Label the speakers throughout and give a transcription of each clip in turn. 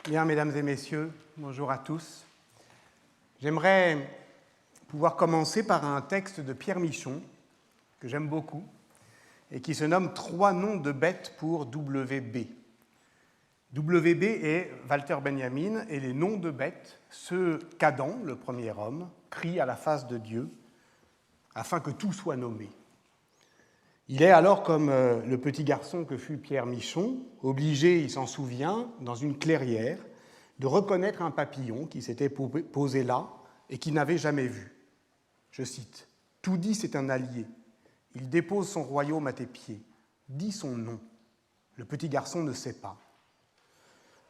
Speaker 1: Bien, mesdames et messieurs, bonjour à tous. J'aimerais pouvoir commencer par un texte de Pierre Michon, que j'aime beaucoup, et qui se nomme « Trois noms de bêtes pour WB ». WB est Walter Benjamin et les noms de bêtes, ceux qu'Adam, le premier homme, crie à la face de Dieu, afin que tout soit nommé. Il est alors, comme le petit garçon que fut Pierre Michon, obligé, il s'en souvient, dans une clairière, de reconnaître un papillon qui s'était posé là et qu'il n'avait jamais vu. Je cite, « Tout dit, c'est un allié. Il dépose son royaume à tes pieds. Dis son nom. Le petit garçon ne sait pas.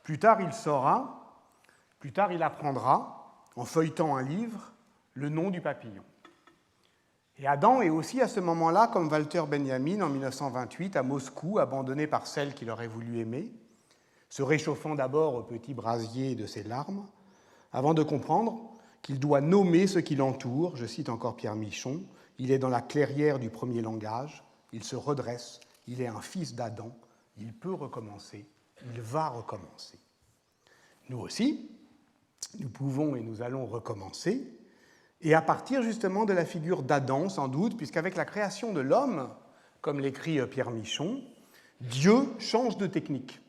Speaker 1: Plus tard, il saura, plus tard, il apprendra, en feuilletant un livre, le nom du papillon. » Et Adam est aussi à ce moment-là, comme Walter Benjamin en 1928, à Moscou, abandonné par celle qu'il aurait voulu aimer, se réchauffant d'abord au petit brasier de ses larmes, avant de comprendre qu'il doit nommer ce qui l'entoure, je cite encore Pierre Michon, il est dans la clairière du premier langage, il se redresse, il est un fils d'Adam, il peut recommencer, il va recommencer. Nous aussi, nous pouvons et nous allons recommencer, et à partir justement de la figure d'Adam, sans doute, puisqu'avec la création de l'homme, comme l'écrit Pierre Michon, Dieu change de technique.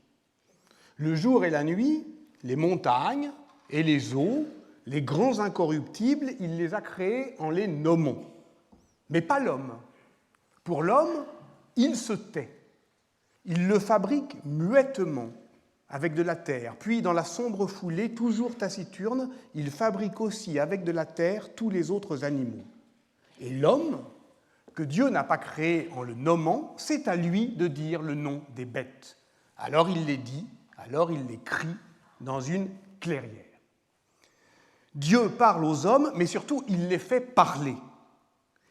Speaker 1: Le jour et la nuit, les montagnes et les eaux, les grands incorruptibles, il les a créés en les nommant. Mais pas l'homme. Pour l'homme, il se tait. Il le fabrique muettement, avec de la terre. Puis, dans la sombre foulée, toujours taciturne, il fabrique aussi avec de la terre tous les autres animaux. Et l'homme, que Dieu n'a pas créé en le nommant, c'est à lui de dire le nom des bêtes. Alors il les dit, alors il les crie dans une clairière. Dieu parle aux hommes, mais surtout il les fait parler.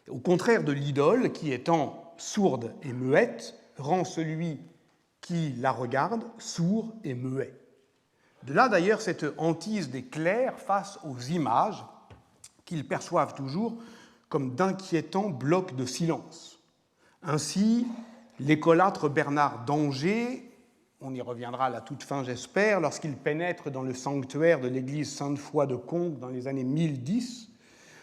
Speaker 1: Au contraire de l'idole, qui étant sourde et muette, rend celui qui la regarde sourd et muet. De là d'ailleurs cette hantise des clercs face aux images qu'ils perçoivent toujours comme d'inquiétants blocs de silence. Ainsi, l'écolâtre Bernard d'Angers, on y reviendra à la toute fin j'espère, lorsqu'il pénètre dans le sanctuaire de l'église Sainte-Foy de Conques dans les années 1010,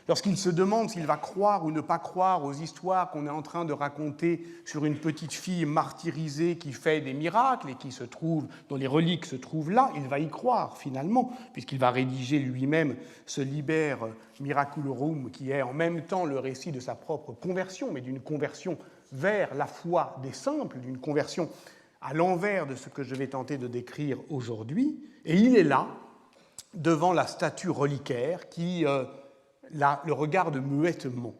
Speaker 1: lorsqu'il se demande s'il va croire ou ne pas croire aux histoires qu'on est en train de raconter sur une petite fille martyrisée qui fait des miracles et dont les reliques se trouvent là, il va y croire finalement, puisqu'il va rédiger lui-même ce Liber Miraculorum qui est en même temps le récit de sa propre conversion, mais d'une conversion vers la foi des simples, d'une conversion à l'envers de ce que je vais tenter de décrire aujourd'hui. Et il est là, devant la statue reliquaire qui le regarde muettement,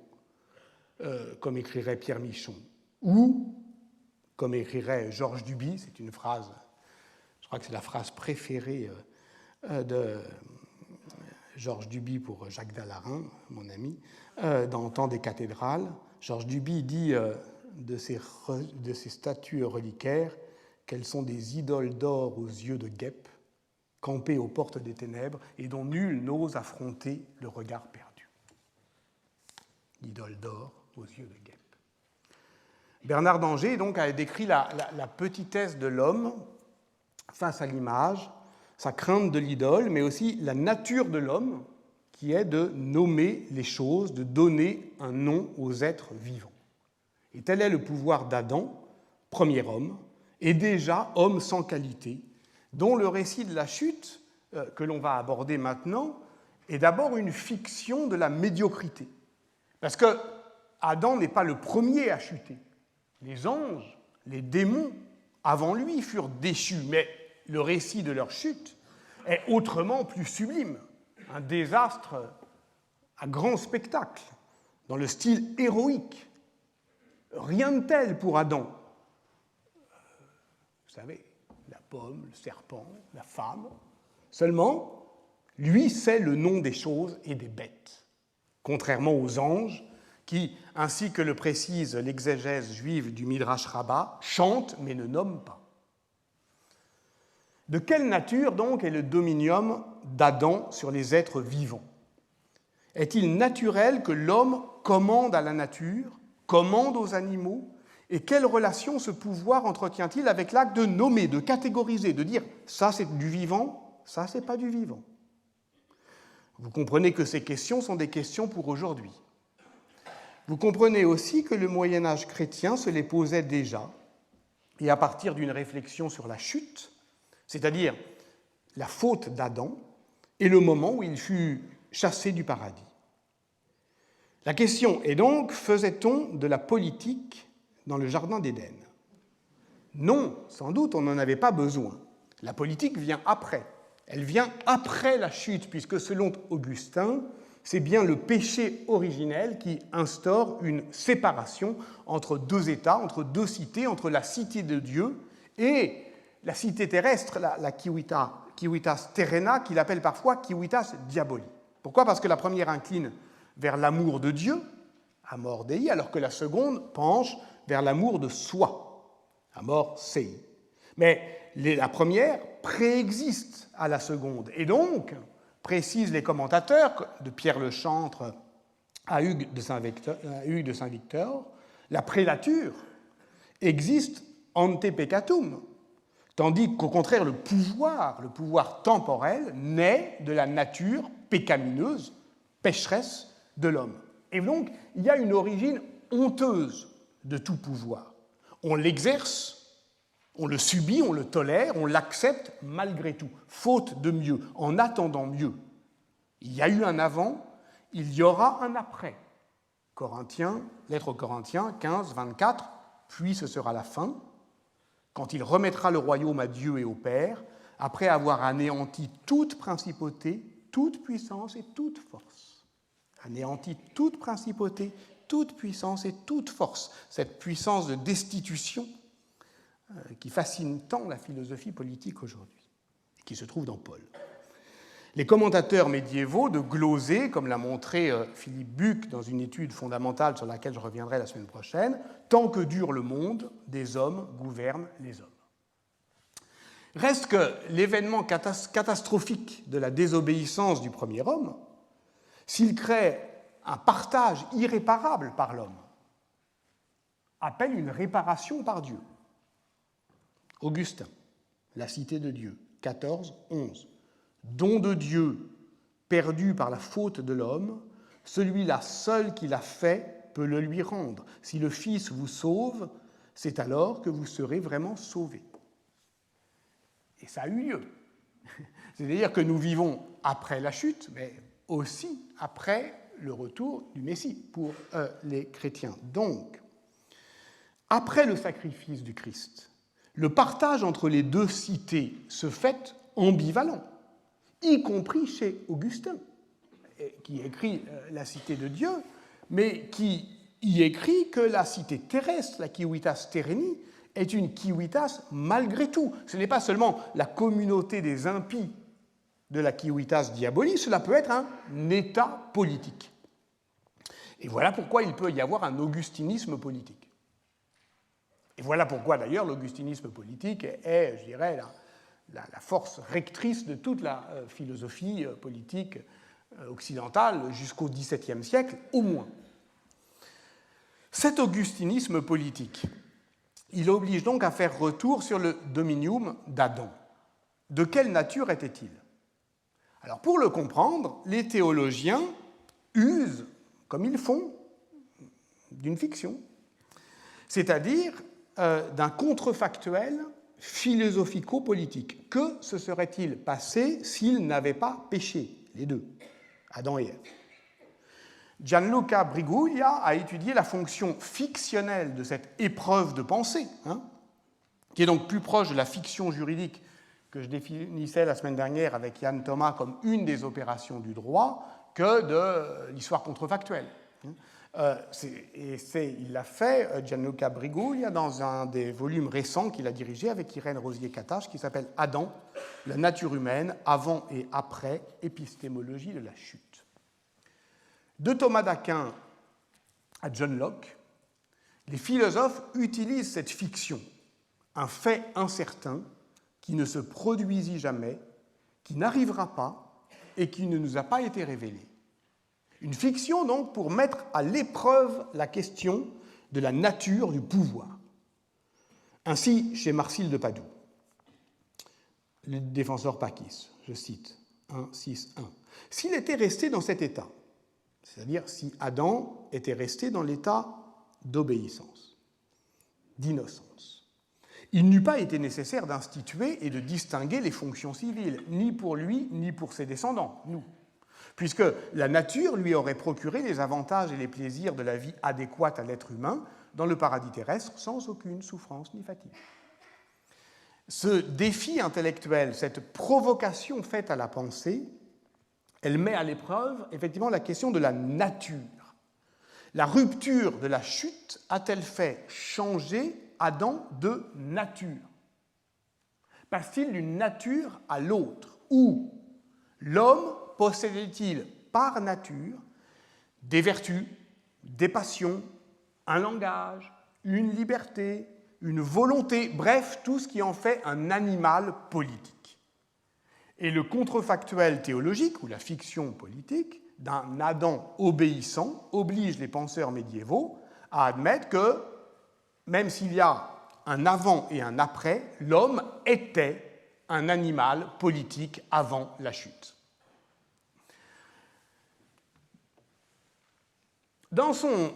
Speaker 1: comme écrirait Pierre Michon, ou, comme écrirait Georges Duby, c'est une phrase, je crois que c'est la phrase préférée de Georges Duby pour Jacques Dallarin, mon ami, dans Temps des cathédrales. Georges Duby dit de ces statues reliquaires qu'elles sont des idoles d'or aux yeux de guêpe, campées aux portes des ténèbres et dont nul n'ose affronter le regard perdu. Idole d'or aux yeux de guêpe. Bernard d'Angers donc a décrit la petitesse de l'homme face à l'image, sa crainte de l'idole, mais aussi la nature de l'homme qui est de nommer les choses, de donner un nom aux êtres vivants. Et tel est le pouvoir d'Adam, premier homme, et déjà homme sans qualité, dont le récit de la chute, que l'on va aborder maintenant, est d'abord une fiction de la médiocrité. Parce que Adam n'est pas le premier à chuter. Les anges, les démons, avant lui, furent déchus, mais le récit de leur chute est autrement plus sublime. Un désastre à grand spectacle, dans le style héroïque. Rien de tel pour Adam. Vous savez, la pomme, le serpent, la femme. Seulement, lui sait le nom des choses et des bêtes, contrairement aux anges qui, ainsi que le précise l'exégèse juive du Midrash Rabbah, chantent mais ne nomment pas. De quelle nature donc est le dominium d'Adam sur les êtres vivants ? Est-il naturel que l'homme commande à la nature, commande aux animaux ? Et quelle relation ce pouvoir entretient-il avec l'acte de nommer, de catégoriser, de dire « ça c'est du vivant, Ça, c'est pas du vivant. Vous comprenez que ces questions sont des questions pour aujourd'hui. Vous comprenez aussi que le Moyen-Âge chrétien se les posait déjà, et à partir d'une réflexion sur la chute, c'est-à-dire la faute d'Adam, et le moment où il fut chassé du paradis. La question est donc, faisait-on de la politique dans le Jardin d'Éden ? Non, sans doute, on n'en avait pas besoin. La politique vient après. Elle vient après la chute, puisque selon Augustin, c'est bien le péché originel qui instaure une séparation entre deux États, entre deux cités, entre la cité de Dieu et la cité terrestre, la civitas terrena, qu'il appelle parfois civitas diaboli. Pourquoi ? Parce que la première incline vers l'amour de Dieu, amor Dei, alors que la seconde penche vers l'amour de soi, amor sei. Mais la première préexiste à la seconde, et donc, précisent les commentateurs, de Pierre le Chantre à Hugues de Saint-Victor, la prélature existe ante peccatum, tandis qu'au contraire, le pouvoir temporel, naît de la nature pécamineuse, pécheresse de l'homme. Et donc, il y a une origine honteuse de tout pouvoir. On l'exerce, on le subit, on le tolère, on l'accepte malgré tout, faute de mieux, en attendant mieux. Il y a eu un avant, il y aura un après. Lettre aux Corinthiens 15, 24, puis ce sera la fin, quand il remettra le royaume à Dieu et au Père, après avoir anéanti toute principauté, toute puissance et toute force. Anéanti toute principauté, toute puissance et toute force. Cette puissance de destitution qui fascine tant la philosophie politique aujourd'hui, qui se trouve dans Paul. Les commentateurs médiévaux de gloser, comme l'a montré Philippe Buck dans une étude fondamentale sur laquelle je reviendrai la semaine prochaine, tant que dure le monde, des hommes gouvernent les hommes. Reste que l'événement catastrophique de la désobéissance du premier homme, s'il crée un partage irréparable par l'homme, appelle une réparation par Dieu. Augustin, La Cité de Dieu, 14, 11. Don de Dieu, perdu par la faute de l'homme, celui-là seul qui l'a fait peut le lui rendre. Si le Fils vous sauve, c'est alors que vous serez vraiment sauvés. Et ça a eu lieu. C'est-à-dire que nous vivons après la chute, mais aussi après le retour du Messie pour les chrétiens. Donc, après le sacrifice du Christ, le partage entre les deux cités se fait ambivalent, y compris chez Augustin, qui écrit la cité de Dieu, mais qui y écrit que la cité terrestre, la civitas terreni, est une civitas malgré tout. Ce n'est pas seulement la communauté des impies de la civitas diaboli, cela peut être un état politique. Et voilà pourquoi il peut y avoir un augustinisme politique. Et voilà pourquoi, d'ailleurs, l'augustinisme politique est, je dirais, la force rectrice de toute la philosophie politique occidentale jusqu'au XVIIe siècle, au moins. Cet augustinisme politique, il oblige donc à faire retour sur le dominium d'Adam. De quelle nature était-il ? Alors, pour le comprendre, les théologiens usent, comme ils font, d'une fiction, c'est-à-dire d'un contrefactuel philosophico-politique. Que se serait-il passé s'ils n'avaient pas péché, les deux, Adam et Ève ? Gianluca Briguglia a étudié la fonction fictionnelle de cette épreuve de pensée, qui est donc plus proche de la fiction juridique que je définissais la semaine dernière avec Yann Thomas comme une des opérations du droit, que de l'histoire contrefactuelle. Il l'a fait, Gianluca Briguglia, dans un des volumes récents qu'il a dirigé avec Irène Rosier-Catache, qui s'appelle « Adam, la nature humaine, avant et après, épistémologie de la chute ». De Thomas d'Aquin à John Locke, les philosophes utilisent cette fiction, un fait incertain qui ne se produisit jamais, qui n'arrivera pas et qui ne nous a pas été révélé. Une fiction, donc, pour mettre à l'épreuve la question de la nature du pouvoir. Ainsi, chez Marcille de Padoue. le défenseur Pakis, je cite 1.6.1. S'il était resté dans cet état, c'est-à-dire si Adam était resté dans l'état d'obéissance, d'innocence, il n'eût pas été nécessaire d'instituer et de distinguer les fonctions civiles, ni pour lui, ni pour ses descendants, nous, puisque la nature lui aurait procuré les avantages et les plaisirs de la vie adéquate à l'être humain dans le paradis terrestre sans aucune souffrance ni fatigue. Ce défi intellectuel, cette provocation faite à la pensée, elle met à l'épreuve effectivement la question de la nature. La rupture de la chute a-t-elle fait changer Adam de nature? Passe-t-il d'une nature à l'autre? Ou l'homme possédait-il par nature des vertus, des passions, un langage, une liberté, une volonté, bref, tout ce qui en fait un animal politique? Et le contrefactuel théologique, ou la fiction politique, d'un Adam obéissant oblige les penseurs médiévaux à admettre que, même s'il y a un avant et un après, l'homme était un animal politique avant la chute. Dans son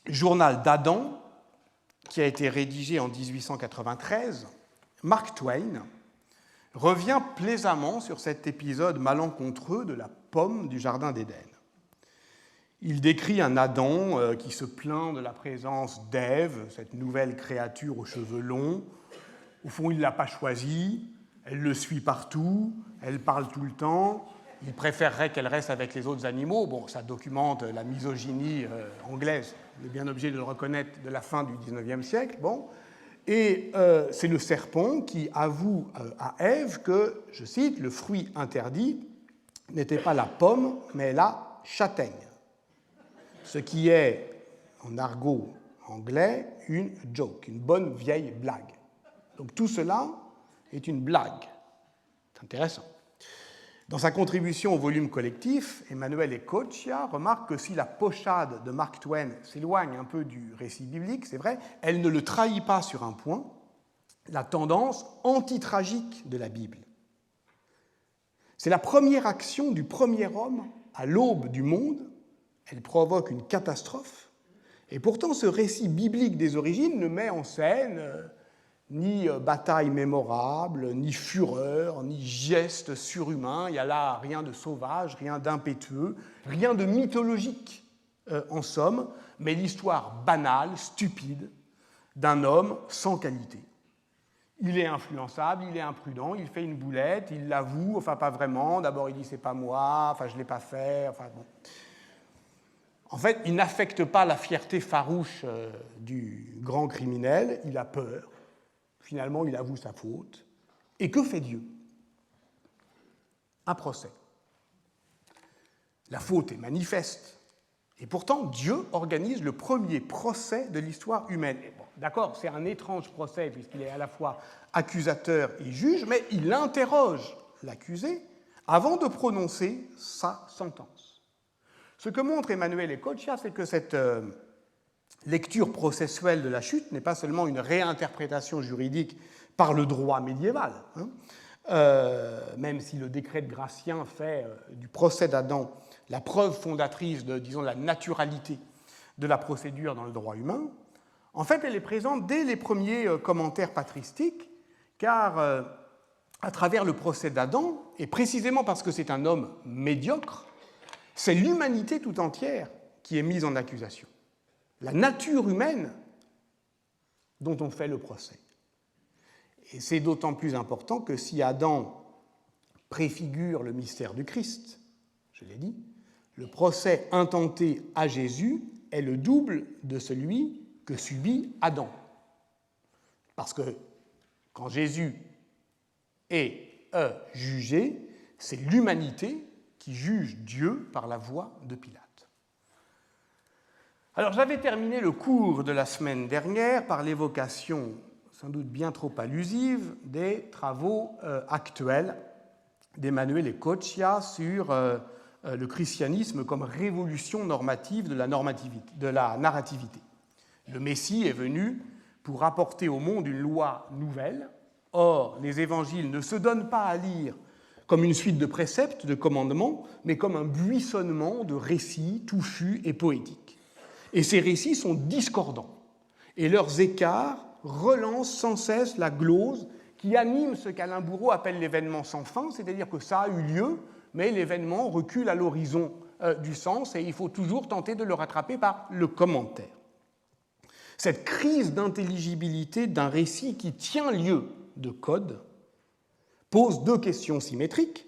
Speaker 1: journal d'Adam, qui a été rédigé en 1893, Mark Twain revient plaisamment sur cet épisode malencontreux de la pomme du Jardin d'Éden. Il décrit un Adam qui se plaint de la présence d'Ève, cette nouvelle créature aux cheveux longs. Au fond, il ne l'a pas choisie, elle le suit partout, elle parle tout le temps, il préférerait qu'elle reste avec les autres animaux. Bon, ça documente la misogynie anglaise, on est bien obligé de le reconnaître, de la fin du XIXe siècle. Bon. Et c'est le serpent qui avoue à Ève que, je cite, le fruit interdit n'était pas la pomme, mais la châtaigne, ce qui est, en argot anglais, une joke, une bonne vieille blague. Donc tout cela est une blague. C'est intéressant. Dans sa contribution au volume collectif, Emanuele Coccia remarque que si la pochade de Mark Twain s'éloigne un peu du récit biblique, c'est vrai, elle ne le trahit pas sur un point, la tendance antitragique de la Bible. C'est la première action du premier homme à l'aube du monde, elle provoque une catastrophe, et pourtant ce récit biblique des origines ne met en scène ni bataille mémorable, ni fureur, ni geste surhumain. Il n'y a là rien de sauvage, rien d'impétueux, rien de mythologique, en somme, mais l'histoire banale, stupide, d'un homme sans qualité. Il est influençable, il est imprudent, il fait une boulette, il l'avoue, enfin pas vraiment, d'abord il dit c'est pas moi, enfin je l'ai pas fait, enfin bon. En fait, il n'affecte pas la fierté farouche du grand criminel, il a peur. Finalement, il avoue sa faute. Et que fait Dieu? Un procès. La faute est manifeste. Et pourtant, Dieu organise le premier procès de l'histoire humaine. Bon, d'accord, c'est un étrange procès, puisqu'il est à la fois accusateur et juge, mais il interroge l'accusé avant de prononcer sa sentence. Ce que montre Emanuele Coccia, c'est que cette lecture processuelle de la chute n'est pas seulement une réinterprétation juridique par le droit médiéval, même si le décret de Gratien fait du procès d'Adam la preuve fondatrice de, disons, la naturalité de la procédure dans le droit humain. En fait, elle est présente dès les premiers commentaires patristiques, car à travers le procès d'Adam, et précisément parce que c'est un homme médiocre, c'est l'humanité tout entière qui est mise en accusation. La nature humaine dont on fait le procès. Et c'est d'autant plus important que si Adam préfigure le mystère du Christ, je l'ai dit, le procès intenté à Jésus est le double de celui que subit Adam. Parce que quand Jésus est jugé, c'est l'humanité qui juge Dieu par la voix de Pilate. Alors, j'avais terminé le cours de la semaine dernière par l'évocation, sans doute bien trop allusive, des travaux actuels d'Emanuele Coccia sur le christianisme comme révolution normative de la narrativité. Le Messie est venu pour apporter au monde une loi nouvelle, Or, les évangiles ne se donnent pas à lire comme une suite de préceptes, de commandements, mais comme un buissonnement de récits touffus et poétiques. Et ces récits sont discordants, et leurs écarts relancent sans cesse la glose qui anime ce qu'Alain Bourreau appelle l'événement sans fin, c'est-à-dire que ça a eu lieu, mais l'événement recule à l'horizon du sens, et il faut toujours tenter de le rattraper par le commentaire. Cette crise d'intelligibilité d'un récit qui tient lieu de code pose deux questions symétriques.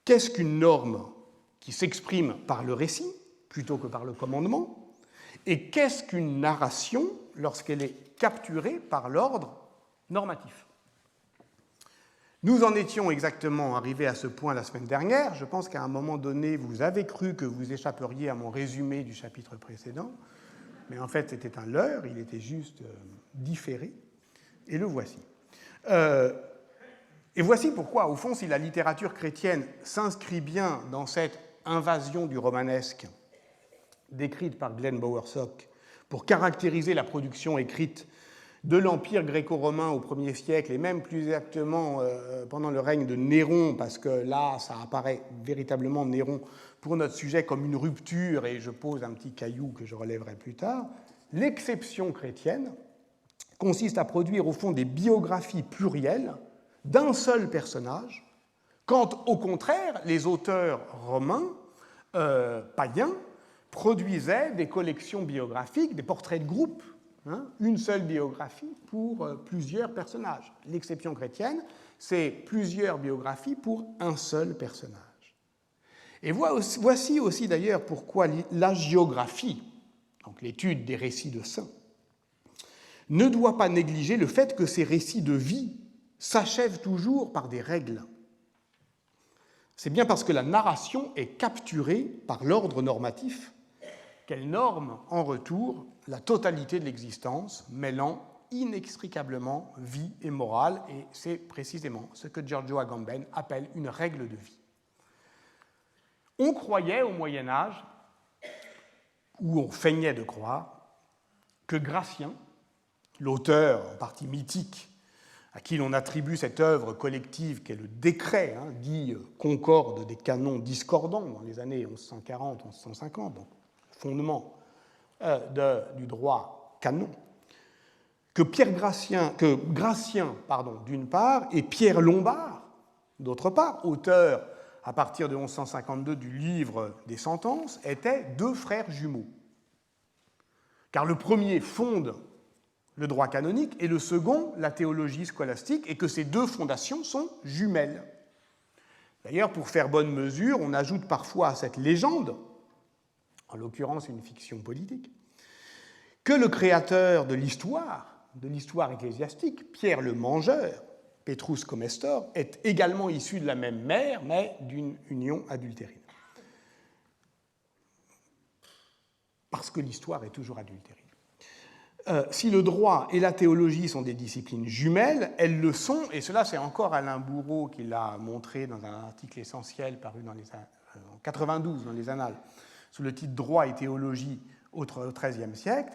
Speaker 1: Qu'est-ce qu'une norme qui s'exprime par le récit plutôt que par le commandement? Et qu'est-ce qu'une narration lorsqu'elle est capturée par l'ordre normatif? Nous en étions exactement arrivés à ce point la semaine dernière. Je pense qu'à un moment donné, vous avez cru que vous échapperiez à mon résumé du chapitre précédent, mais en fait, c'était un leurre, il était juste différé, et le voici. Et voici pourquoi, au fond, si la littérature chrétienne s'inscrit bien dans cette invasion du romanesque décrite par Glenn Bowersock pour caractériser la production écrite de l'Empire gréco-romain au Ier siècle, et même plus exactement pendant le règne de Néron, parce que là, ça apparaît véritablement, Néron, pour notre sujet, comme une rupture, et je pose un petit caillou que je relèverai plus tard, l'exception chrétienne consiste à produire, au fond, des biographies plurielles d'un seul personnage, quand, au contraire, les auteurs romains, païens, produisaient des collections biographiques, des portraits de groupe, une seule biographie pour plusieurs personnages. L'exception chrétienne, c'est plusieurs biographies pour un seul personnage. Et voici aussi d'ailleurs pourquoi l'hagiographie, donc l'étude des récits de saints, ne doit pas négliger le fait que ces récits de vie s'achèvent toujours par des règles. C'est bien parce que la narration est capturée par l'ordre normatif qu'elle norme en retour la totalité de l'existence, mêlant inextricablement vie et morale, et c'est précisément ce que Giorgio Agamben appelle une règle de vie. On croyait au Moyen-Âge, ou on feignait de croire, que Gratien, l'auteur en partie mythique, à qui l'on attribue cette œuvre collective qu'est le décret, dit concorde des canons discordants dans les années 1140-1150, donc fondement du droit canon, que Gratien, d'une part, et Pierre Lombard, d'autre part, auteur à partir de 1152 du livre des sentences, étaient deux frères jumeaux. Car le premier fonde le droit canonique et le second la théologie scolastique, et que ces deux fondations sont jumelles. D'ailleurs, pour faire bonne mesure, on ajoute parfois à cette légende, en l'occurrence une fiction politique, que le créateur de l'histoire ecclésiastique, Pierre le Mangeur, Petrus Comestor, est également issu de la même mère, mais d'une union adultérine. Parce que l'histoire est toujours adultérine. Si le droit et la théologie sont des disciplines jumelles, elles le sont, et cela c'est encore Alain Bourreau qui l'a montré dans un article essentiel paru en 92 dans les Annales, sous le titre « Droit et théologie au XIIIe siècle ».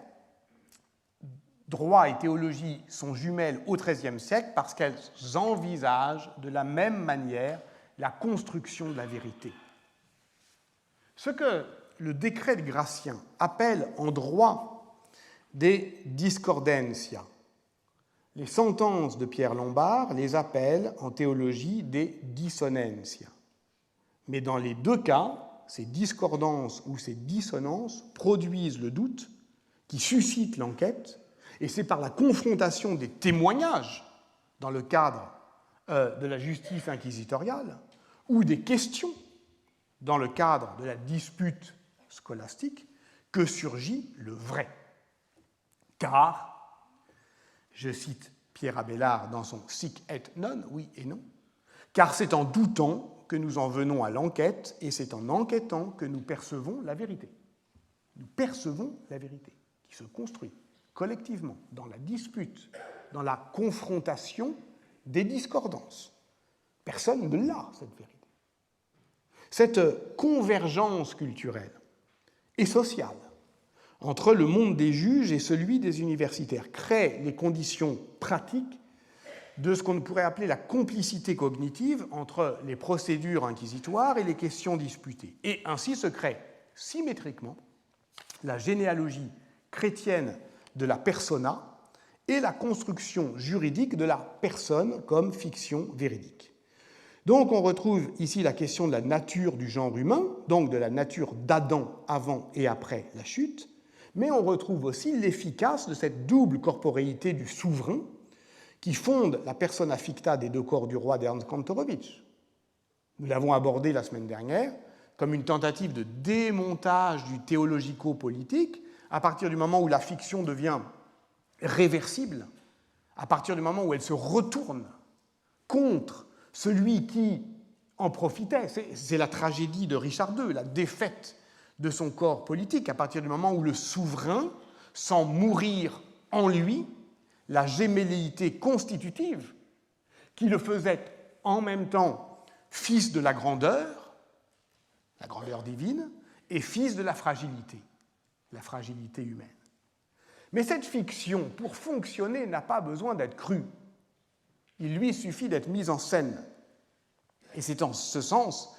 Speaker 1: Droit et théologie sont jumelles au XIIIe siècle parce qu'elles envisagent de la même manière la construction de la vérité. Ce que le décret de Gratien appelle en droit des discordentia, les sentences de Pierre Lombard les appellent en théologie des dissonantia. Mais dans les deux cas, ces discordances ou ces dissonances produisent le doute qui suscite l'enquête, et c'est par la confrontation des témoignages dans le cadre de la justice inquisitoriale ou des questions dans le cadre de la dispute scolastique que surgit le vrai. Car, je cite Pierre Abélard dans son Sic et non, oui et non, car c'est en doutant que nous en venons à l'enquête, et c'est en enquêtant que nous percevons la vérité. Nous percevons la vérité, qui se construit collectivement dans la dispute, dans la confrontation des discordances. Personne ne l'a, cette vérité. Cette convergence culturelle et sociale entre le monde des juges et celui des universitaires crée les conditions pratiques de ce qu'on pourrait appeler la complicité cognitive entre les procédures inquisitoires et les questions disputées. Et ainsi se crée symétriquement la généalogie chrétienne de la persona et la construction juridique de la personne comme fiction véridique. Donc on retrouve ici la question de la nature du genre humain, donc de la nature d'Adam avant et après la chute, mais on retrouve aussi l'efficace de cette double corporéité du souverain qui fonde la persona ficta des deux corps du roi d'Ernst Kantorowicz. Nous l'avons abordé la semaine dernière comme une tentative de démontage du théologico-politique à partir du moment où la fiction devient réversible, à partir du moment où elle se retourne contre celui qui en profitait. C'est la tragédie de Richard II, la défaite de son corps politique, à partir du moment où le souverain sent mourir en lui la gémelléité constitutive qui le faisait en même temps fils de la grandeur divine, et fils de la fragilité humaine. Mais cette fiction, pour fonctionner, n'a pas besoin d'être crue. Il lui suffit d'être mise en scène. Et c'est en ce sens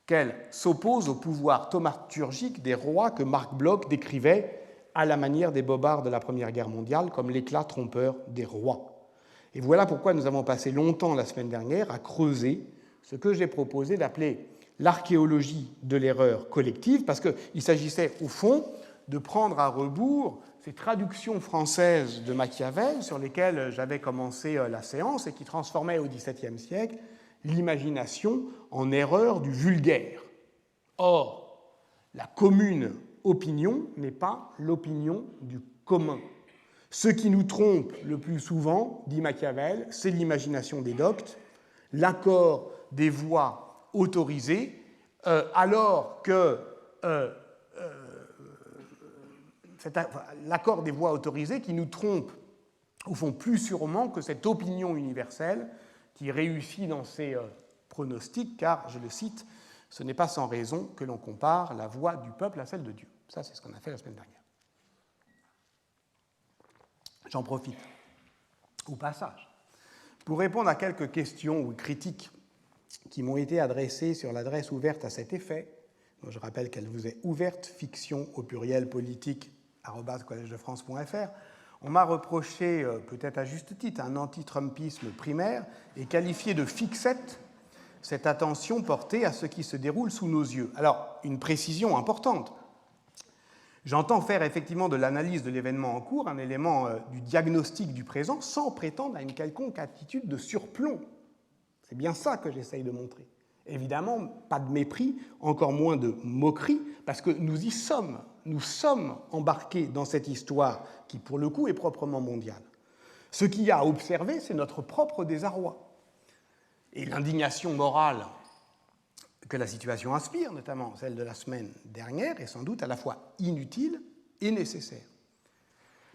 Speaker 1: qu'elle s'oppose au pouvoir thaumaturgique des rois que Marc Bloch décrivait à la manière des bobards de la Première Guerre mondiale comme l'éclat trompeur des rois. Et voilà pourquoi nous avons passé longtemps la semaine dernière à creuser ce que j'ai proposé d'appeler l'archéologie de l'erreur collective, parce qu'il s'agissait au fond de prendre à rebours ces traductions françaises de Machiavel sur lesquelles j'avais commencé la séance et qui transformaient au XVIIe siècle l'imagination en erreur du vulgaire. Or, la commune opinion n'est pas l'opinion du commun. Ce qui nous trompe le plus souvent, dit Machiavel, c'est l'imagination des doctes, l'accord des voix autorisées, alors que l'accord des voix autorisées qui nous trompe, au fond, plus sûrement que cette opinion universelle qui réussit dans ses pronostics, car, je le cite, ce n'est pas sans raison que l'on compare la voix du peuple à celle de Dieu. Ça, c'est ce qu'on a fait la semaine dernière. J'en profite, au passage, pour répondre à quelques questions ou critiques qui m'ont été adressées sur l'adresse ouverte à cet effet. Donc, je rappelle qu'elle vous est ouverte, fiction au pluriel politique @collegedefrance.fr. On m'a reproché, peut-être à juste titre, un anti-trumpisme primaire et qualifié de fixette cette attention portée à ce qui se déroule sous nos yeux. Alors, une précision importante. J'entends faire effectivement de l'analyse de l'événement en cours un élément du diagnostic du présent sans prétendre à une quelconque attitude de surplomb. C'est bien ça que j'essaye de montrer. Évidemment, pas de mépris, encore moins de moquerie, parce que nous y sommes. Nous sommes embarqués dans cette histoire qui, pour le coup, est proprement mondiale. Ce qu'il y a à observer, c'est notre propre désarroi. Et l'indignation morale que la situation inspire, notamment celle de la semaine dernière, est sans doute à la fois inutile et nécessaire.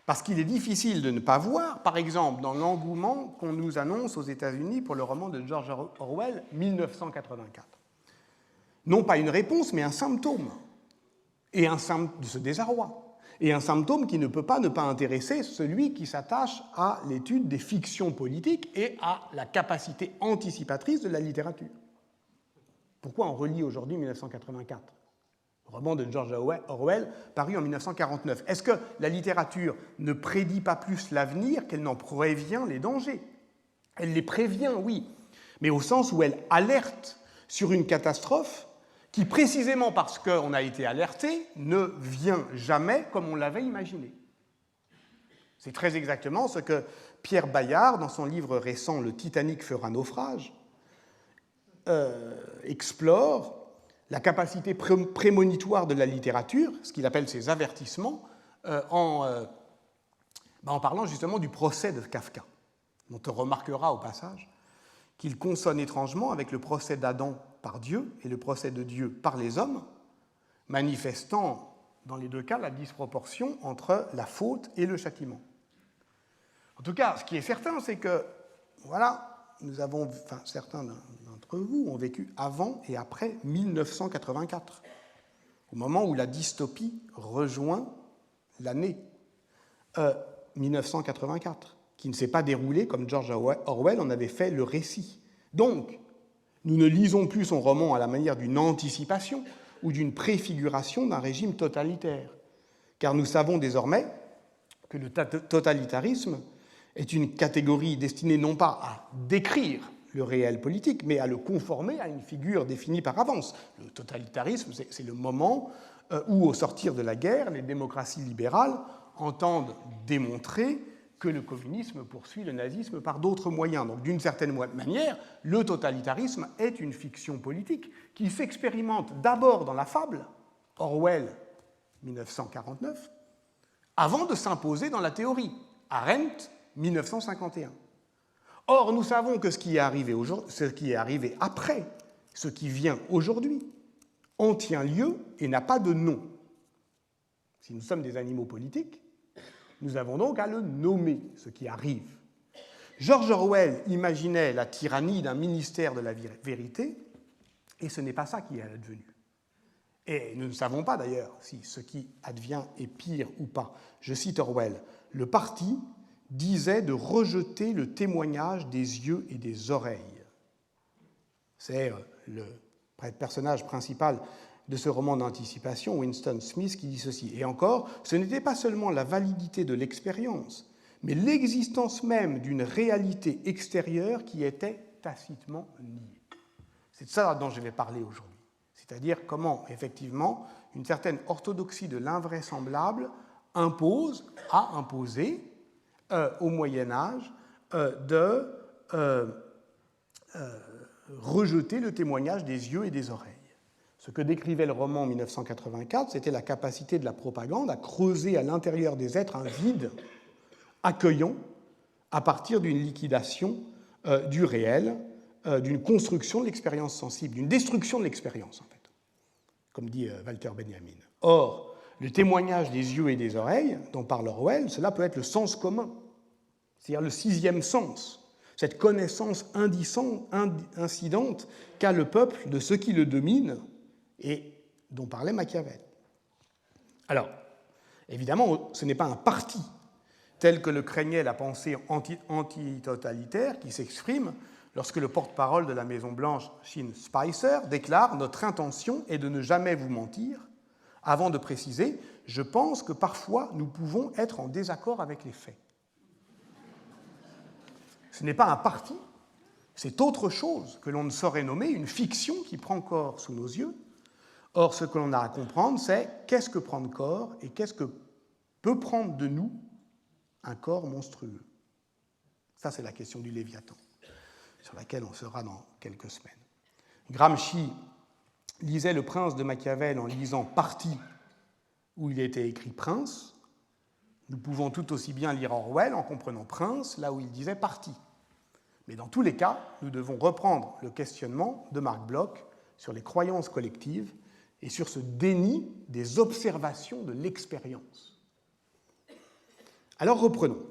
Speaker 1: Parce qu'il est difficile de ne pas voir, par exemple, dans l'engouement qu'on nous annonce aux États-Unis pour le roman de George Orwell, 1984. Non pas une réponse, mais un symptôme. Et de ce désarroi. Et un symptôme qui ne peut pas ne pas intéresser celui qui s'attache à l'étude des fictions politiques et à la capacité anticipatrice de la littérature. Pourquoi on relit aujourd'hui 1984 ? Roman de George Orwell, paru en 1949. Est-ce que la littérature ne prédit pas plus l'avenir qu'elle n'en prévient les dangers ? Elle les prévient, oui, mais au sens où elle alerte sur une catastrophe qui, précisément parce qu'on a été alerté, ne vient jamais comme on l'avait imaginé. C'est très exactement ce que Pierre Bayard, dans son livre récent « Le Titanic fera naufrage », explore la capacité prémonitoire de la littérature, ce qu'il appelle ses avertissements, en parlant justement du procès de Kafka, dont on remarquera au passage qu'il consonne étrangement avec le procès d'Adam par Dieu et le procès de Dieu par les hommes, manifestant dans les deux cas la disproportion entre la faute et le châtiment. En tout cas, ce qui est certain, c'est que, voilà, certains d'entre vous ont vécu avant et après 1984, au moment où la dystopie rejoint l'année 1984, qui ne s'est pas déroulé comme George Orwell en avait fait le récit. Donc, nous ne lisons plus son roman à la manière d'une anticipation ou d'une préfiguration d'un régime totalitaire, car nous savons désormais que le totalitarisme est une catégorie destinée non pas à décrire le réel politique, mais à le conformer à une figure définie par avance. Le totalitarisme, c'est le moment où, au sortir de la guerre, les démocraties libérales entendent démontrer que le communisme poursuit le nazisme par d'autres moyens. Donc, d'une certaine manière, le totalitarisme est une fiction politique qui s'expérimente d'abord dans la fable, Orwell, 1949, avant de s'imposer dans la théorie, Arendt, 1951. Or, nous savons que ce qui est arrivé après, ce qui vient aujourd'hui, en tient lieu et n'a pas de nom. Si nous sommes des animaux politiques, nous avons donc à le nommer, ce qui arrive. George Orwell imaginait la tyrannie d'un ministère de la vérité, et ce n'est pas ça qui est advenu. Et nous ne savons pas d'ailleurs si ce qui advient est pire ou pas. Je cite Orwell, « Le parti disait de rejeter le témoignage des yeux et des oreilles. » C'est le personnage principal de ce roman d'anticipation, Winston Smith, qui dit ceci. Et encore, ce n'était pas seulement la validité de l'expérience, mais l'existence même d'une réalité extérieure qui était tacitement niée. C'est de ça dont je vais parler aujourd'hui. C'est-à-dire comment, effectivement, une certaine orthodoxie de l'invraisemblable a imposé au Moyen-Âge de rejeter le témoignage des yeux et des oreilles. Ce que décrivait le roman en 1984, c'était la capacité de la propagande à creuser à l'intérieur des êtres un vide accueillant à partir d'une liquidation du réel, d'une construction de l'expérience sensible, d'une destruction de l'expérience, en fait, comme dit Walter Benjamin. Or, le témoignage des yeux et des oreilles, dont parle Orwell, cela peut être le sens commun, c'est-à-dire le sixième sens, cette connaissance incidente qu'a le peuple de ce qui le domine et dont parlait Machiavel. Alors, évidemment, ce n'est pas un parti tel que le craignait la pensée antitotalitaire qui s'exprime lorsque le porte-parole de la Maison-Blanche, Sean Spicer, déclare « Notre intention est de ne jamais vous mentir », avant de préciser « Je pense que parfois nous pouvons être en désaccord avec les faits ». Ce n'est pas un parti, c'est autre chose que l'on ne saurait nommer une fiction qui prend corps sous nos yeux. Or, ce que l'on a à comprendre, c'est qu'est-ce que prendre corps et qu'est-ce que peut prendre de nous un corps monstrueux. Ça, c'est la question du Léviathan, sur laquelle on sera dans quelques semaines. Gramsci lisait Le Prince de Machiavel en lisant Parti, où il était écrit Prince. Nous pouvons tout aussi bien lire Orwell en comprenant Prince, là où il disait Parti. Mais dans tous les cas, nous devons reprendre le questionnement de Marc Bloch sur les croyances collectives et sur ce déni des observations de l'expérience. Alors reprenons.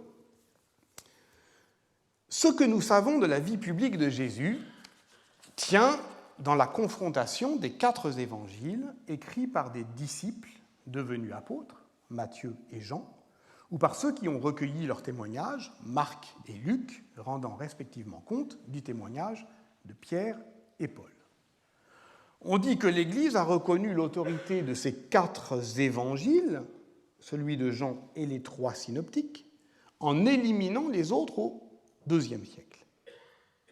Speaker 1: Ce que nous savons de la vie publique de Jésus tient dans la confrontation des 4 évangiles écrits par des disciples devenus apôtres, Matthieu et Jean, ou par ceux qui ont recueilli leurs témoignages, Marc et Luc, rendant respectivement compte du témoignage de Pierre et Paul. On dit que l'Église a reconnu l'autorité de ces 4 évangiles, celui de Jean et les 3 synoptiques, en éliminant les autres au IIe siècle.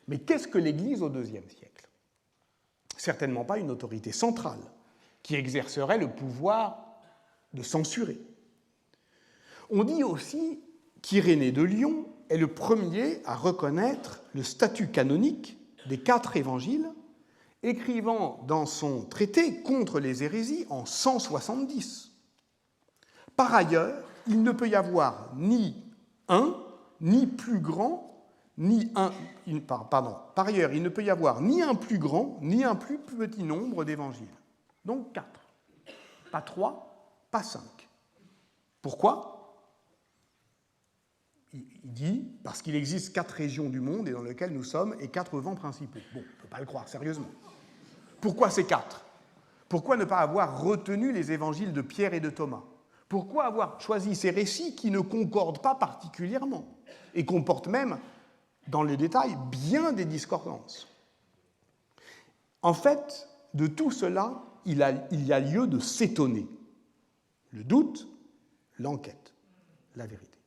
Speaker 1: Mais qu'est-ce que l'Église au IIe siècle? Certainement pas une autorité centrale qui exercerait le pouvoir de censurer. On dit aussi qu'Irénée de Lyon est le premier à reconnaître le statut canonique des 4 évangiles, écrivant dans son traité contre les hérésies en 170. Par ailleurs, il ne peut y avoir ni un, ni plus grand, par ailleurs, il ne peut y avoir ni un plus grand, ni un plus petit nombre d'évangiles. Donc 4. Pas 3, pas 5. Pourquoi ? Il dit, parce qu'il existe 4 régions du monde et dans lesquelles nous sommes, et 4 vents principaux. Bon, on ne peut pas le croire, sérieusement. Pourquoi ces 4 ? Pourquoi ne pas avoir retenu les évangiles de Pierre et de Thomas ? Pourquoi avoir choisi ces récits qui ne concordent pas particulièrement et comportent même, dans les détails, bien des discordances? En fait, de tout cela, il y a lieu de s'étonner. Le doute, l'enquête, la vérité.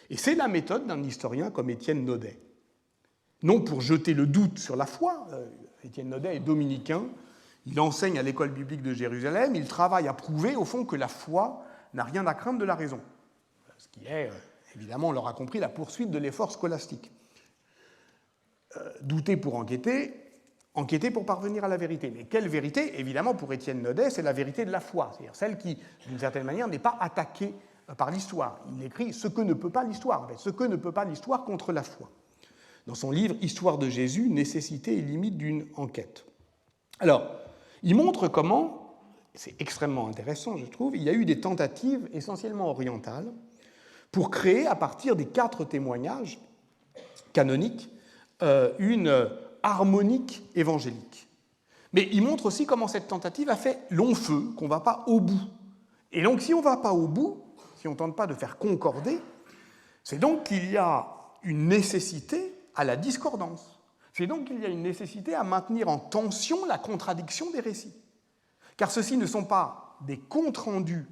Speaker 1: Et c'est la méthode d'un historien comme Étienne Naudet. Non pour jeter le doute sur la foi, Étienne Naudet est dominicain, il enseigne à l'école biblique de Jérusalem, il travaille à prouver au fond que la foi n'a rien à craindre de la raison. Ce qui est, évidemment, on l'aura compris, la poursuite de l'effort scolastique. Douter pour enquêter, enquêter pour parvenir à la vérité. Mais quelle vérité? Évidemment, pour Étienne Naudet, c'est la vérité de la foi, c'est-à-dire celle qui, d'une certaine manière, n'est pas attaquée par l'histoire. Il écrit ce que ne peut pas l'histoire, en fait, ce que ne peut pas l'histoire contre la foi. Dans son livre « Histoire de Jésus, nécessité et limite d'une enquête ». Alors, il montre comment, c'est extrêmement intéressant, je trouve, il y a eu des tentatives essentiellement orientales pour créer, à partir des 4 témoignages canoniques, une harmonique évangélique. Mais il montre aussi comment cette tentative a fait long feu, qu'on ne va pas au bout. Et donc, si on ne va pas au bout, si on ne tente pas de faire concorder, c'est donc qu'il y a une nécessité à la discordance. C'est donc qu'il y a une nécessité à maintenir en tension la contradiction des récits. Car ceux-ci ne sont pas des comptes rendus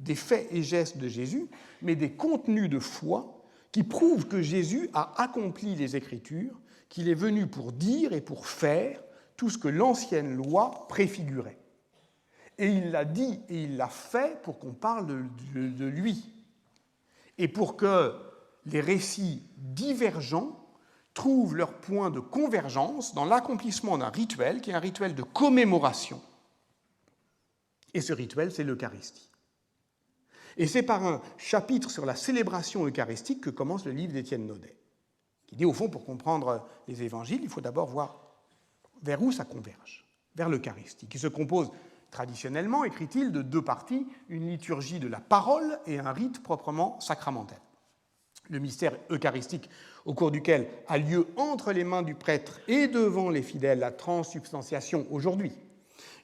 Speaker 1: des faits et gestes de Jésus, mais des contenus de foi qui prouvent que Jésus a accompli les Écritures, qu'il est venu pour dire et pour faire tout ce que l'ancienne loi préfigurait. Et il l'a dit et il l'a fait pour qu'on parle de lui. Et pour que les récits divergents trouvent leur point de convergence dans l'accomplissement d'un rituel qui est un rituel de commémoration. Et ce rituel, c'est l'Eucharistie. Et c'est par un chapitre sur la célébration eucharistique que commence le livre d'Étienne Naudet, qui dit, au fond, pour comprendre les évangiles, il faut d'abord voir vers où ça converge, vers l'Eucharistie, qui se compose traditionnellement, écrit-il, de 2 parties, une liturgie de la parole et un rite proprement sacramentel. Le mystère eucharistique au cours duquel a lieu entre les mains du prêtre et devant les fidèles la transsubstantiation aujourd'hui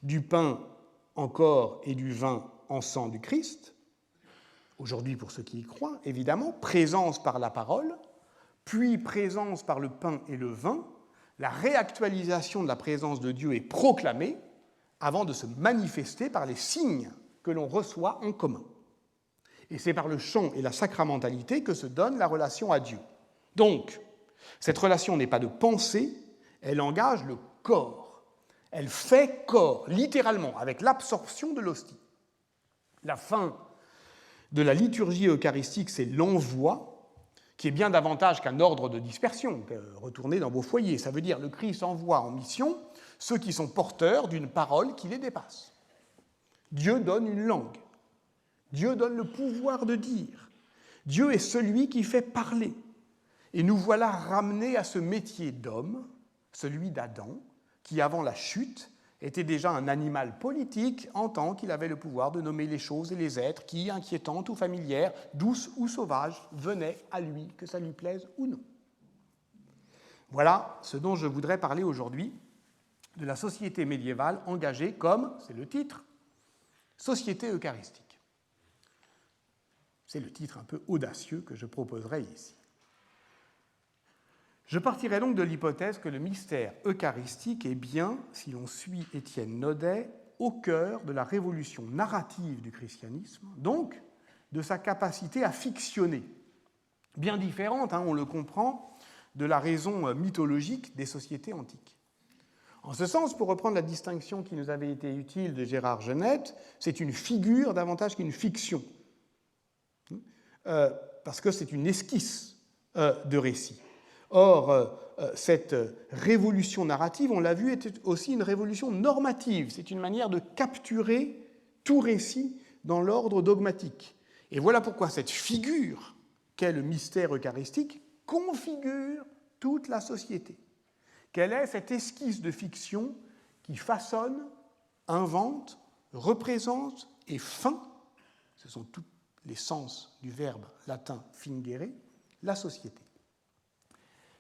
Speaker 1: du pain en corps et du vin en sang du Christ, aujourd'hui pour ceux qui y croient, évidemment, présence par la parole, puis présence par le pain et le vin, la réactualisation de la présence de Dieu est proclamée avant de se manifester par les signes que l'on reçoit en commun. Et c'est par le chant et la sacramentalité que se donne la relation à Dieu. Donc, cette relation n'est pas de pensée, elle engage le corps. Elle fait corps, littéralement, avec l'absorption de l'hostie. La fin de la liturgie eucharistique, c'est l'envoi, qui est bien davantage qu'un ordre de dispersion. Retournez dans vos foyers, ça veut dire le Christ envoie en mission ceux qui sont porteurs d'une parole qui les dépasse. Dieu donne une langue. Dieu donne le pouvoir de dire. Dieu est celui qui fait parler. Et nous voilà ramenés à ce métier d'homme, celui d'Adam, qui, avant la chute, était déjà un animal politique en tant qu'il avait le pouvoir de nommer les choses et les êtres qui, inquiétantes ou familières, douces ou sauvages, venaient à lui, que ça lui plaise ou non. Voilà ce dont je voudrais parler aujourd'hui, de la société médiévale engagée comme, c'est le titre, société eucharistique. C'est le titre un peu audacieux que je proposerai ici. Je partirai donc de l'hypothèse que le mystère eucharistique est bien, si l'on suit Étienne Naudet, au cœur de la révolution narrative du christianisme, donc de sa capacité à fictionner, bien différente, on le comprend, de la raison mythologique des sociétés antiques. En ce sens, pour reprendre la distinction qui nous avait été utile de Gérard Genette, c'est une figure davantage qu'une fiction, parce que c'est une esquisse de récit. Or, cette révolution narrative, on l'a vu, était aussi une révolution normative. C'est une manière de capturer tout récit dans l'ordre dogmatique. Et voilà pourquoi cette figure qu'est le mystère eucharistique configure toute la société. Quelle est cette esquisse de fiction qui façonne, invente, représente et feint, ce sont tous les sens du verbe latin fingere, la société.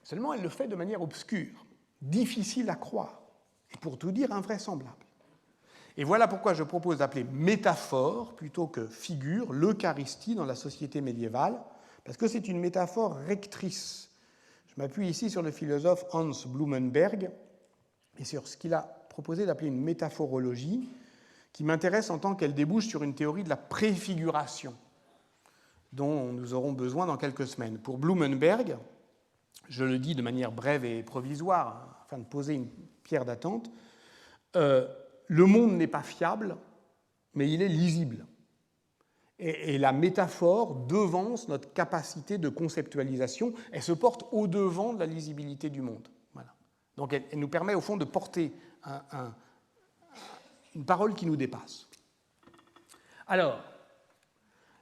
Speaker 1: Seulement, elle le fait de manière obscure, difficile à croire, et pour tout dire, invraisemblable. Et voilà pourquoi je propose d'appeler métaphore plutôt que figure l'Eucharistie dans la société médiévale, parce que c'est une métaphore rectrice. Je m'appuie ici sur le philosophe Hans Blumenberg et sur ce qu'il a proposé d'appeler une métaphorologie, qui m'intéresse en tant qu'elle débouche sur une théorie de la préfiguration, dont nous aurons besoin dans quelques semaines. Pour Blumenberg, je le dis de manière brève et provisoire, afin de poser une pierre d'attente, le monde n'est pas fiable, mais il est lisible. Et la métaphore devance notre capacité de conceptualisation, elle se porte au-devant de la lisibilité du monde. Voilà. Donc elle nous permet au fond de porter une parole qui nous dépasse. Alors,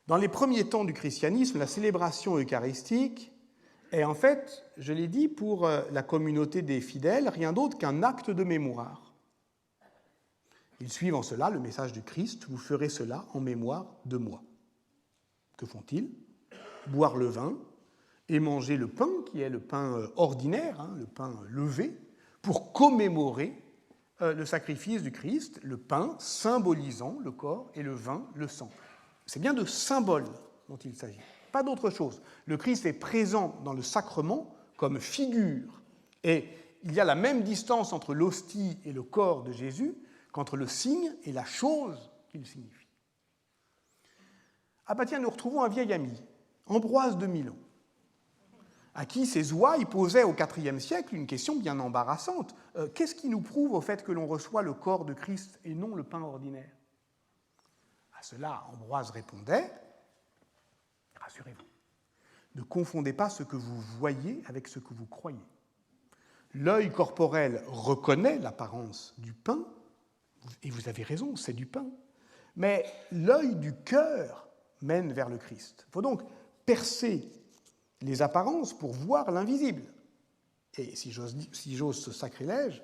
Speaker 1: dans les premiers temps du christianisme, la célébration eucharistique est en fait, je l'ai dit, pour la communauté des fidèles, rien d'autre qu'un acte de mémoire. Ils suivent en cela le message du Christ, vous ferez cela en mémoire de moi. Que font-ils? Boire le vin et manger le pain, qui est le pain ordinaire, le pain levé, pour commémorer le sacrifice du Christ, le pain symbolisant le corps et le vin le sang. C'est bien de symboles dont il s'agit, pas d'autre chose. Le Christ est présent dans le sacrement comme figure, et il y a la même distance entre l'hostie et le corps de Jésus qu'entre le signe et la chose qu'il signifie. Ah bah tiens, nous retrouvons un vieil ami, Ambroise de Milan, à qui ces ouailles posaient au IVe siècle une question bien embarrassante. Qu'est-ce qui nous prouve au fait que l'on reçoit le corps de Christ et non le pain ordinaire? À cela, Ambroise répondait, rassurez-vous, ne confondez pas ce que vous voyez avec ce que vous croyez. L'œil corporel reconnaît l'apparence du pain, et vous avez raison, c'est du pain, mais l'œil du cœur mène vers le Christ. Il faut donc percer les apparences pour voir l'invisible. Et si j'ose ce sacrilège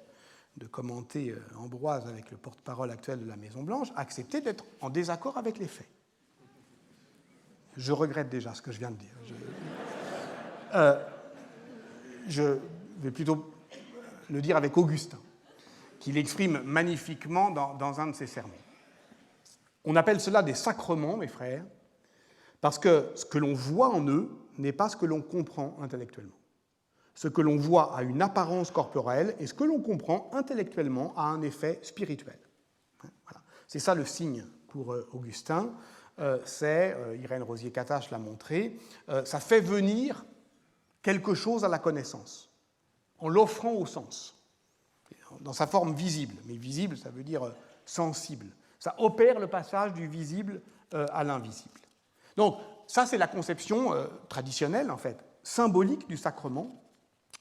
Speaker 1: de commenter Ambroise avec le porte-parole actuel de la Maison-Blanche, accepter d'être en désaccord avec les faits. Je regrette déjà ce que je viens de dire. Je vais plutôt le dire avec Augustin, qui l'exprime magnifiquement dans un de ses sermons. On appelle cela des sacrements, mes frères, parce que ce que l'on voit en eux n'est pas ce que l'on comprend intellectuellement. Ce que l'on voit a une apparence corporelle et ce que l'on comprend intellectuellement a un effet spirituel. Voilà. C'est ça le signe pour Augustin. Irène Rozier-Katache l'a montré, ça fait venir quelque chose à la connaissance, en l'offrant au sens, dans sa forme visible. Mais visible, ça veut dire sensible. Ça opère le passage du visible à l'invisible. Donc, ça, c'est la conception traditionnelle, en fait, symbolique du sacrement,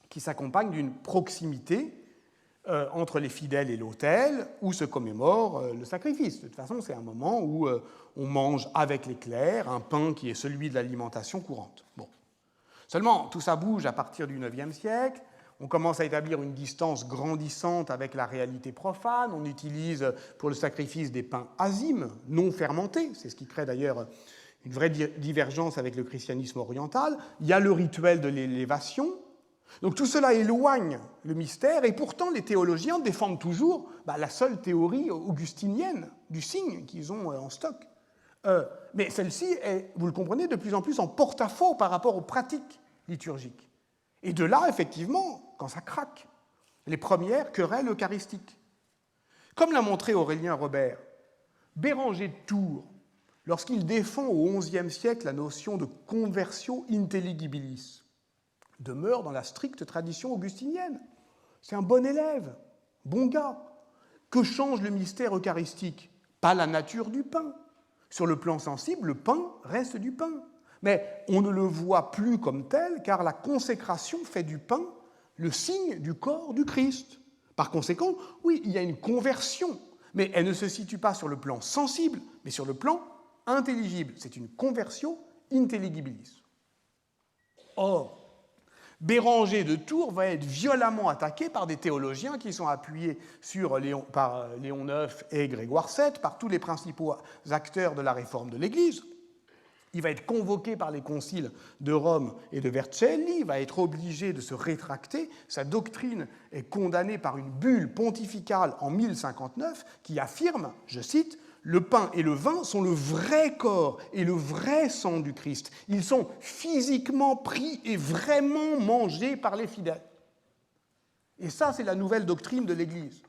Speaker 1: qui s'accompagne d'une proximité entre les fidèles et l'autel, où se commémore le sacrifice. De toute façon, c'est un moment où on mange avec les clercs un pain qui est celui de l'alimentation courante. Bon. Seulement, tout ça bouge à partir du IXe siècle. On commence à établir une distance grandissante avec la réalité profane. On utilise pour le sacrifice des pains azimes, non fermentés. C'est ce qui crée d'ailleurs une vraie divergence avec le christianisme oriental. Il y a le rituel de l'élévation. Donc tout cela éloigne le mystère, et pourtant les théologiens défendent toujours la seule théorie augustinienne du signe qu'ils ont en stock. Mais celle-ci est, vous le comprenez, de plus en plus en porte-à-faux par rapport aux pratiques liturgiques. Et de là, effectivement, quand ça craque, les premières querelles eucharistiques. Comme l'a montré Aurélien Robert, Béranger de Tours, lorsqu'il défend au XIe siècle la notion de conversio intelligibilis, demeure dans la stricte tradition augustinienne. C'est un bon élève, bon gars. Que change le mystère eucharistique? Pas la nature du pain. Sur le plan sensible, le pain reste du pain. Mais on ne le voit plus comme tel, car la consécration fait du pain le signe du corps du Christ. Par conséquent, oui, il y a une conversion, mais elle ne se situe pas sur le plan sensible, mais sur le plan intelligible. C'est une conversio intelligibilis. Or, Béranger de Tours va être violemment attaqué par des théologiens qui sont appuyés par Léon IX et Grégoire VII, par tous les principaux acteurs de la réforme de l'Église. Il va être convoqué par les conciles de Rome et de Vercelli, il va être obligé de se rétracter. Sa doctrine est condamnée par une bulle pontificale en 1059 qui affirme, je cite, « Le pain et le vin sont le vrai corps et le vrai sang du Christ. Ils sont physiquement pris et vraiment mangés par les fidèles. » Et ça, c'est la nouvelle doctrine de l'Église.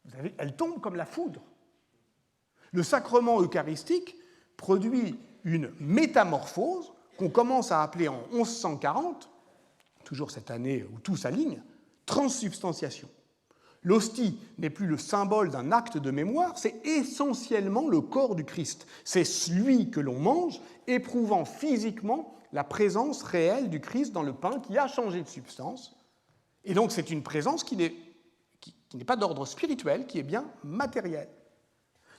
Speaker 1: Vous savez, elle tombe comme la foudre. Le sacrement eucharistique produit une métamorphose qu'on commence à appeler en 1140, toujours cette année où tout s'aligne, transsubstantiation. L'hostie n'est plus le symbole d'un acte de mémoire, c'est essentiellement le corps du Christ. C'est celui que l'on mange, éprouvant physiquement la présence réelle du Christ dans le pain qui a changé de substance. Et donc c'est une présence qui n'est pas d'ordre spirituel, qui est bien matérielle.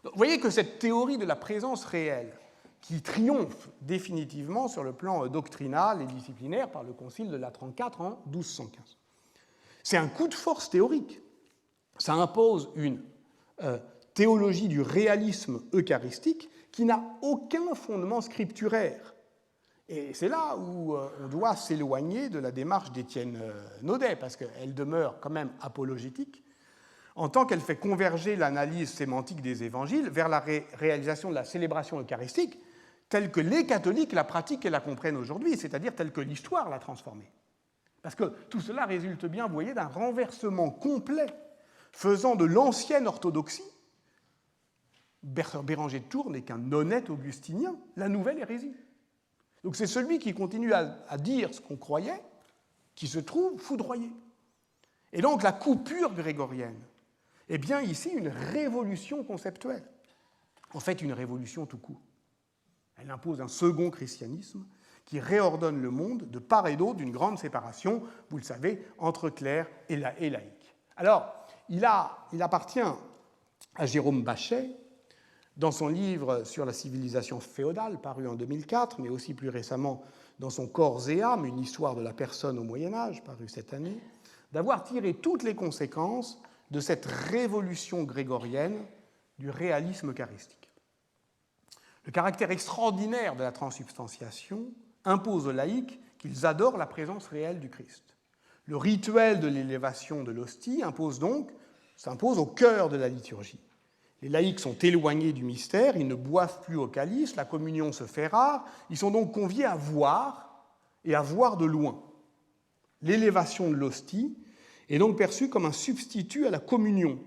Speaker 1: Donc, vous voyez que cette théorie de la présence réelle, qui triomphe définitivement sur le plan doctrinal et disciplinaire par le Concile de Latran IV en 1215. C'est un coup de force théorique. Ça impose une théologie du réalisme eucharistique qui n'a aucun fondement scripturaire. Et c'est là où on doit s'éloigner de la démarche d'Étienne Naudet, parce qu'elle demeure quand même apologétique, en tant qu'elle fait converger l'analyse sémantique des évangiles vers la réalisation de la célébration eucharistique telle que les catholiques la pratiquent et la comprennent aujourd'hui, c'est-à-dire telle que l'histoire l'a transformée. Parce que tout cela résulte bien, vous voyez, d'un renversement complet faisant de l'ancienne orthodoxie, Béranger de Tours n'est qu'un honnête augustinien, la nouvelle hérésie. Donc c'est celui qui continue à dire ce qu'on croyait qui se trouve foudroyé. Et donc la coupure grégorienne est bien ici une révolution conceptuelle, en fait une révolution tout court. Elle impose un second christianisme qui réordonne le monde de part et d'autre d'une grande séparation, vous le savez, entre clerc et laïc. Alors, il appartient à Jérôme Bachet, dans son livre sur la civilisation féodale, paru en 2004, mais aussi plus récemment dans son Corps et âme, une histoire de la personne au Moyen-Âge, paru cette année, d'avoir tiré toutes les conséquences de cette révolution grégorienne du réalisme eucharistique. Le caractère extraordinaire de la transsubstantiation impose aux laïcs qu'ils adorent la présence réelle du Christ. Le rituel de l'élévation de l'hostie s'impose au cœur de la liturgie. Les laïcs sont éloignés du mystère, ils ne boivent plus au calice, la communion se fait rare, ils sont donc conviés à voir et à voir de loin. L'élévation de l'hostie est donc perçue comme un substitut à la communion.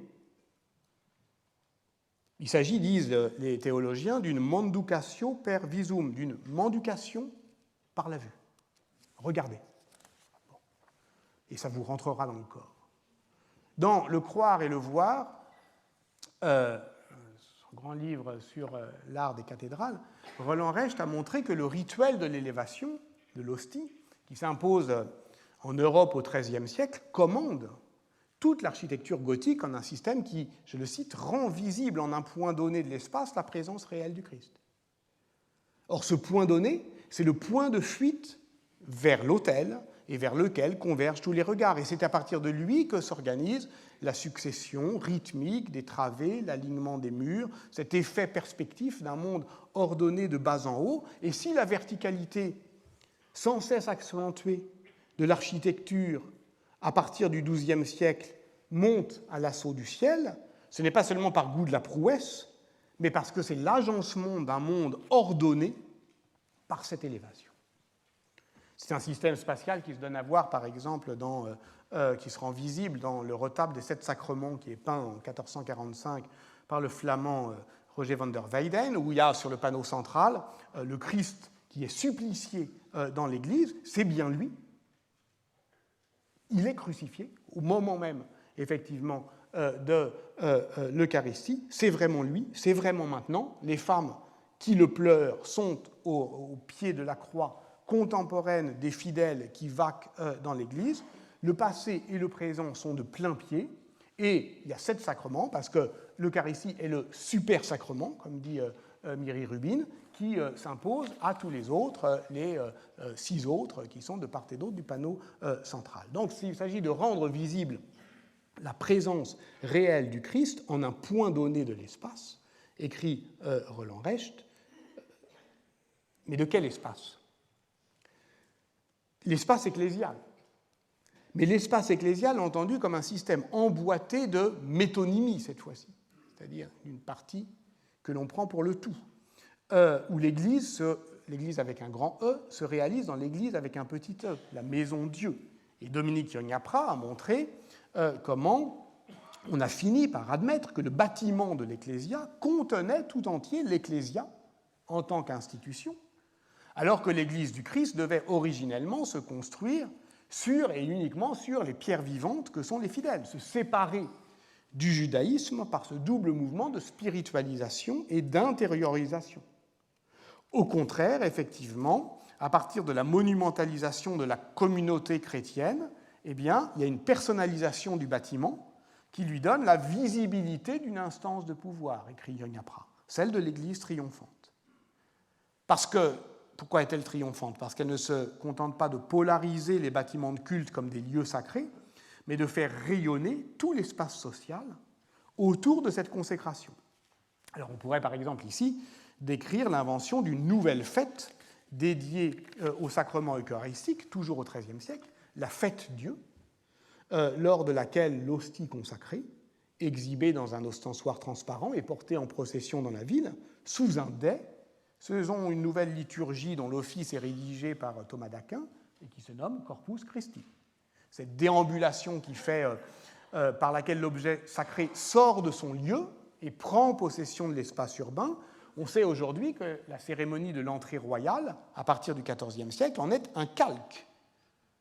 Speaker 1: Il s'agit, disent les théologiens, d'une manducatio per visum, d'une manducation par la vue. Regardez. Et ça vous rentrera dans le corps. Dans Le croire et le voir, son grand livre sur l'art des cathédrales, Roland Recht a montré que le rituel de l'élévation de l'hostie, qui s'impose en Europe au XIIIe siècle, commande toute l'architecture gothique en un système qui, je le cite, rend visible en un point donné de l'espace la présence réelle du Christ. Or, ce point donné, c'est le point de fuite vers l'autel et vers lequel convergent tous les regards. Et c'est à partir de lui que s'organise la succession rythmique des travées, l'alignement des murs, cet effet perspectif d'un monde ordonné de bas en haut. Et si la verticalité sans cesse accentuée de l'architecture à partir du XIIe siècle monte à l'assaut du ciel, ce n'est pas seulement par goût de la prouesse, mais parce que c'est l'agencement d'un monde ordonné par cette élévation. C'est un système spatial qui se donne à voir, par exemple, qui se rend visible dans le retable des 7 sacrements qui est peint en 1445 par le flamand Roger van der Weyden, où il y a sur le panneau central le Christ qui est supplicié dans l'Église, c'est bien lui. Il est crucifié au moment même, effectivement, de l'Eucharistie. C'est vraiment lui, c'est vraiment maintenant. Les femmes qui le pleurent sont au pied de la croix contemporaine des fidèles qui vaquent dans l'Église. Le passé et le présent sont de plein pied. Et il y a 7 sacrements, parce que l'Eucharistie est le super sacrement, comme dit Myri Rubin, qui s'impose à tous les autres, les 6 autres qui sont de part et d'autre du panneau central. Donc il s'agit de rendre visible la présence réelle du Christ en un point donné de l'espace, écrit Roland Recht, Mais de quel espace? L'espace ecclésial. Mais l'espace ecclésial entendu comme un système emboîté de métonymie, cette fois-ci, c'est-à-dire une partie que l'on prend pour le tout, où l'Église avec un grand E se réalise dans l'Église avec un petit e, la maison Dieu. Et Dominique Yognapra a montré comment on a fini par admettre que le bâtiment de l'Ecclésia contenait tout entier l'Ecclésia en tant qu'institution, alors que l'Église du Christ devait originellement se construire sur et uniquement sur les pierres vivantes que sont les fidèles, se séparer du judaïsme par ce double mouvement de spiritualisation et d'intériorisation. Au contraire, effectivement, à partir de la monumentalisation de la communauté chrétienne, eh bien, il y a une personnalisation du bâtiment qui lui donne la visibilité d'une instance de pouvoir, écrit Yognapra, celle de l'Église triomphante. Pourquoi est-elle triomphante? Parce qu'elle ne se contente pas de polariser les bâtiments de culte comme des lieux sacrés, mais de faire rayonner tout l'espace social autour de cette consécration. Alors on pourrait par exemple ici décrire l'invention d'une nouvelle fête dédiée au sacrement eucharistique, toujours au XIIIe siècle, la fête Dieu, lors de laquelle l'hostie consacrée, exhibée dans un ostensoir transparent et portée en procession dans la ville, sous un dais, faisons une nouvelle liturgie dont l'office est rédigé par Thomas d'Aquin et qui se nomme Corpus Christi. Cette déambulation qui fait, par laquelle l'objet sacré sort de son lieu et prend possession de l'espace urbain. On sait aujourd'hui que la cérémonie de l'entrée royale, à partir du XIVe siècle, en est un calque.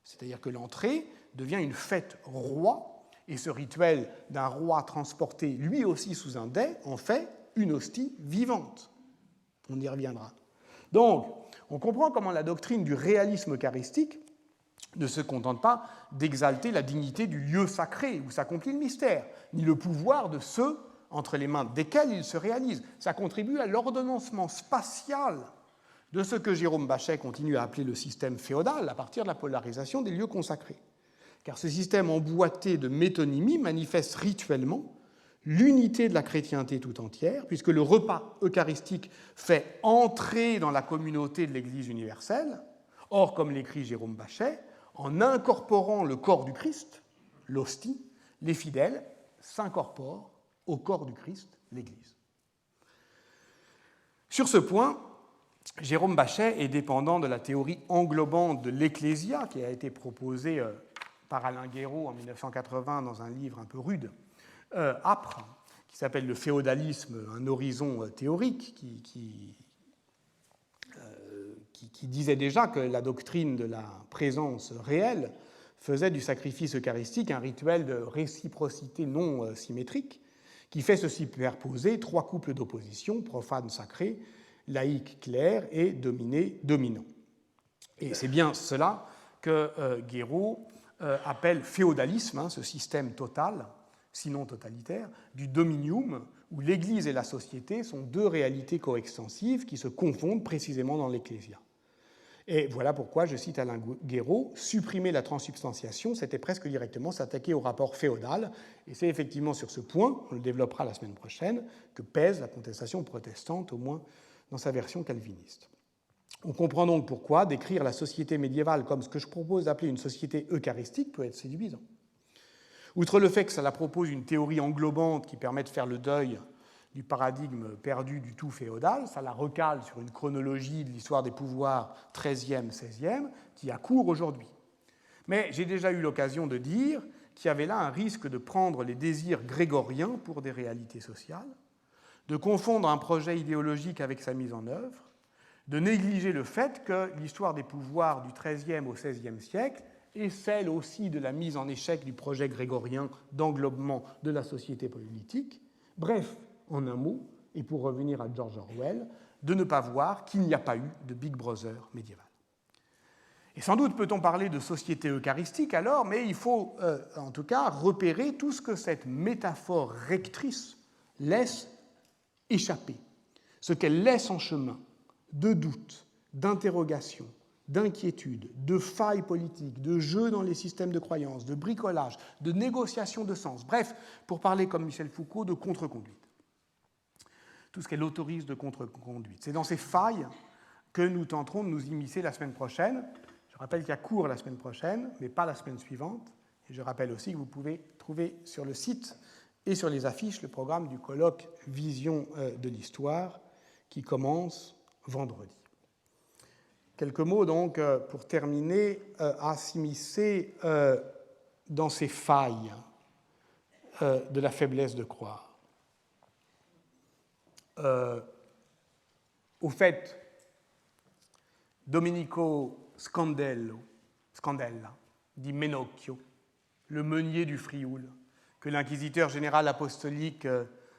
Speaker 1: C'est-à-dire que l'entrée devient une fête roi, et ce rituel d'un roi transporté lui aussi sous un dais en fait une hostie vivante. On y reviendra. Donc, on comprend comment la doctrine du réalisme eucharistique ne se contente pas d'exalter la dignité du lieu sacré où s'accomplit le mystère, ni le pouvoir de ceux entre les mains desquels il se réalise. Ça contribue à l'ordonnancement spatial de ce que Jérôme Bachet continue à appeler le système féodal à partir de la polarisation des lieux consacrés. Car ce système emboîté de métonymie manifeste rituellement l'unité de la chrétienté tout entière, puisque le repas eucharistique fait entrer dans la communauté de l'Église universelle. Or, comme l'écrit Jérôme Bachet, en incorporant le corps du Christ, l'hostie, les fidèles s'incorporent au corps du Christ, l'Église. Sur ce point, Jérôme Bachet est dépendant de la théorie englobante de l'Ecclésia qui a été proposée par Alain Guéraud en 1980 dans un livre un peu rude, âpre, qui s'appelle « Le féodalisme, un horizon théorique », qui disait déjà que la doctrine de la présence réelle faisait du sacrifice eucharistique un rituel de réciprocité non symétrique qui fait se superposer trois couples d'opposition, profane-sacré, laïque-clerc et dominé-dominant. Et c'est bien cela que Guéraud appelle féodalisme, ce système total, sinon totalitaire, du dominium, où l'Église et la société sont deux réalités coextensives qui se confondent précisément dans l'Ecclésia. Et voilà pourquoi, je cite Alain Guéraud, supprimer la transsubstantiation, c'était presque directement s'attaquer au rapport féodal, et c'est effectivement sur ce point, on le développera la semaine prochaine, que pèse la contestation protestante, au moins dans sa version calviniste. On comprend donc pourquoi décrire la société médiévale comme ce que je propose d'appeler une société eucharistique peut être séduisant. Outre le fait que cela propose une théorie englobante qui permet de faire le deuil du paradigme perdu du tout féodal, ça la recale sur une chronologie de l'histoire des pouvoirs XIIIe, XVIe, qui a cours aujourd'hui. Mais j'ai déjà eu l'occasion de dire qu'il y avait là un risque de prendre les désirs grégoriens pour des réalités sociales, de confondre un projet idéologique avec sa mise en œuvre, de négliger le fait que l'histoire des pouvoirs du XIIIe au XVIe siècle est celle aussi de la mise en échec du projet grégorien d'englobement de la société politique. Bref, en un mot, et pour revenir à George Orwell, de ne pas voir qu'il n'y a pas eu de Big Brother médiéval. Et sans doute peut-on parler de société eucharistique alors, mais il faut en tout cas repérer tout ce que cette métaphore rectrice laisse échapper, ce qu'elle laisse en chemin de doutes, d'interrogations, d'inquiétudes, de failles politiques, de jeux dans les systèmes de croyances, de bricolage, de négociations de sens, bref, pour parler comme Michel Foucault, de contre-conduite. Tout ce qu'elle autorise de contre-conduite. C'est dans ces failles que nous tenterons de nous immiscer la semaine prochaine. Je rappelle qu'il y a cours la semaine prochaine, mais pas la semaine suivante. Et je rappelle aussi que vous pouvez trouver sur le site et sur les affiches le programme du colloque Vision de l'Histoire qui commence vendredi. Quelques mots donc pour terminer à s'immiscer dans ces failles de la faiblesse de croire. Au fait, Domenico Scandella, dit Menocchio, le meunier du Frioul, que l'inquisiteur général apostolique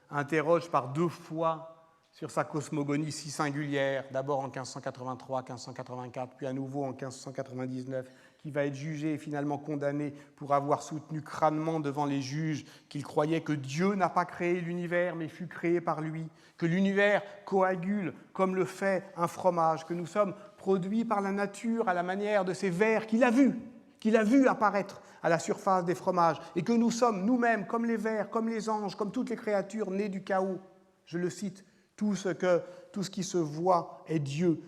Speaker 1: interroge par 2 fois sur sa cosmogonie si singulière, d'abord en 1583-1584, puis à nouveau en 1599, qui va être jugé et finalement condamné pour avoir soutenu crânement devant les juges qu'il croyait que Dieu n'a pas créé l'univers, mais fut créé par lui, que l'univers coagule comme le fait un fromage, que nous sommes produits par la nature à la manière de ces vers qu'il a vu apparaître à la surface des fromages, et que nous sommes nous-mêmes, comme les vers, comme les anges, comme toutes les créatures nées du chaos. Je le cite, tout ce qui se voit est Dieu,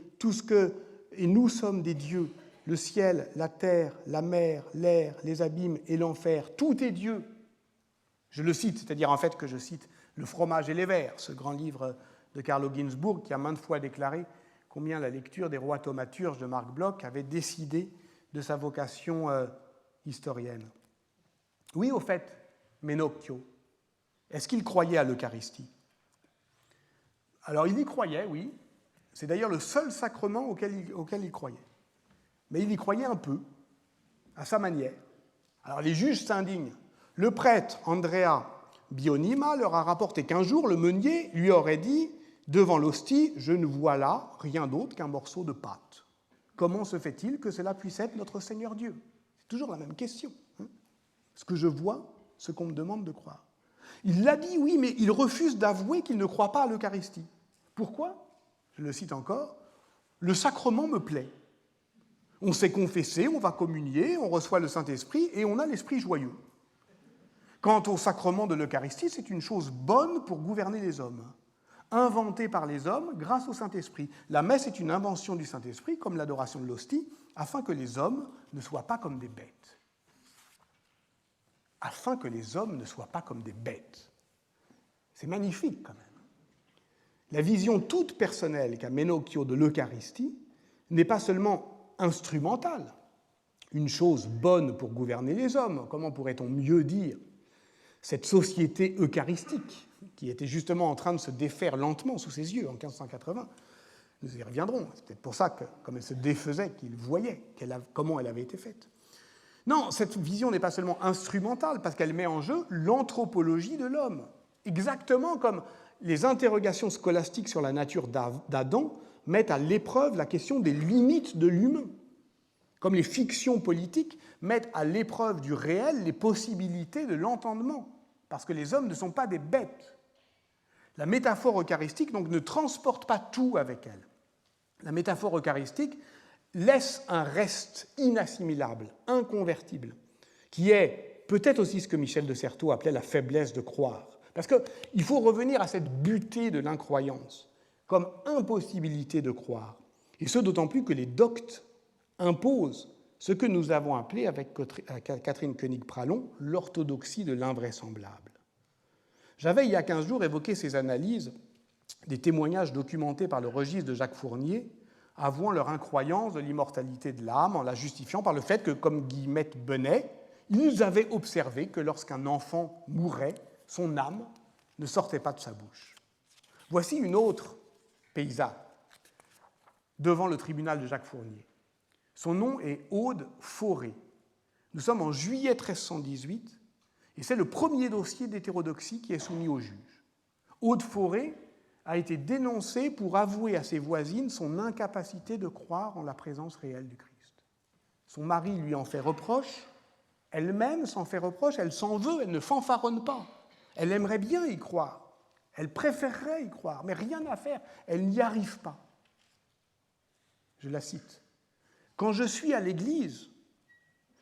Speaker 1: et nous sommes des dieux. Le ciel, la terre, la mer, l'air, les abîmes et l'enfer, tout est Dieu. Je le cite, c'est-à-dire en fait que je cite Le fromage et les vers, ce grand livre de Carlo Ginzburg qui a maintes fois déclaré combien la lecture des rois thaumaturges de Marc Bloch avait décidé de sa vocation historienne. Oui, au fait, Menocchio, est-ce qu'il croyait à l'Eucharistie ? Alors il y croyait, oui. C'est d'ailleurs le seul sacrement auquel il croyait. Mais il y croyait un peu, à sa manière. Alors les juges s'indignent. Le prêtre Andrea Bionima leur a rapporté qu'un jour, le meunier lui aurait dit « Devant l'hostie, je ne vois là rien d'autre qu'un morceau de pâte. Comment se fait-il que cela puisse être notre Seigneur Dieu ?» C'est toujours la même question. Ce que je vois, ce qu'on me demande de croire. Il l'a dit, oui, mais il refuse d'avouer qu'il ne croit pas à l'Eucharistie. Pourquoi ? Je le cite encore. « Le sacrement me plaît. On s'est confessé, on va communier, on reçoit le Saint-Esprit et on a l'esprit joyeux. Quant au sacrement de l'Eucharistie, c'est une chose bonne pour gouverner les hommes, inventée par les hommes grâce au Saint-Esprit. La messe est une invention du Saint-Esprit, comme l'adoration de l'hostie, afin que les hommes ne soient pas comme des bêtes. » Afin que les hommes ne soient pas comme des bêtes. C'est magnifique quand même. La vision toute personnelle qu'a Menocchio de l'Eucharistie n'est pas seulement instrumentale, une chose bonne pour gouverner les hommes, comment pourrait-on mieux dire cette société eucharistique qui était justement en train de se défaire lentement sous ses yeux en 1580. Nous y reviendrons, c'est peut-être pour ça que, comme elle se défaisait, qu'il voyait comment elle avait été faite. Non, cette vision n'est pas seulement instrumentale, parce qu'elle met en jeu l'anthropologie de l'homme, exactement comme les interrogations scolastiques sur la nature d'Adam mettent à l'épreuve la question des limites de l'humain, comme les fictions politiques mettent à l'épreuve du réel les possibilités de l'entendement, parce que les hommes ne sont pas des bêtes. La métaphore eucharistique donc, ne transporte pas tout avec elle. La métaphore eucharistique laisse un reste inassimilable, inconvertible, qui est peut-être aussi ce que Michel de Certeau appelait la faiblesse de croire. Parce qu'il faut revenir à cette butée de l'incroyance, comme impossibilité de croire. Et ce, d'autant plus que les doctes imposent ce que nous avons appelé, avec Catherine Koenig-Pralon, l'orthodoxie de l'invraisemblable. J'avais, il y a 15 jours, évoqué ces analyses des témoignages documentés par le registre de Jacques Fournier, avouant leur incroyance de l'immortalité de l'âme en la justifiant par le fait que, comme Guillemette Benet, ils avaient observé que lorsqu'un enfant mourait, son âme ne sortait pas de sa bouche. Voici une autre paysanne devant le tribunal de Jacques Fournier. Son nom est Aude Fauré. Nous sommes en juillet 1318 et c'est le premier dossier d'hétérodoxie qui est soumis au juge. Aude Fauré a été dénoncée pour avouer à ses voisines son incapacité de croire en la présence réelle du Christ. Son mari lui en fait reproche, elle-même s'en fait reproche, elle s'en veut, elle ne fanfaronne pas. Elle aimerait bien y croire, elle préférerait y croire, mais rien à faire, elle n'y arrive pas. Je la cite. « Quand je suis à l'église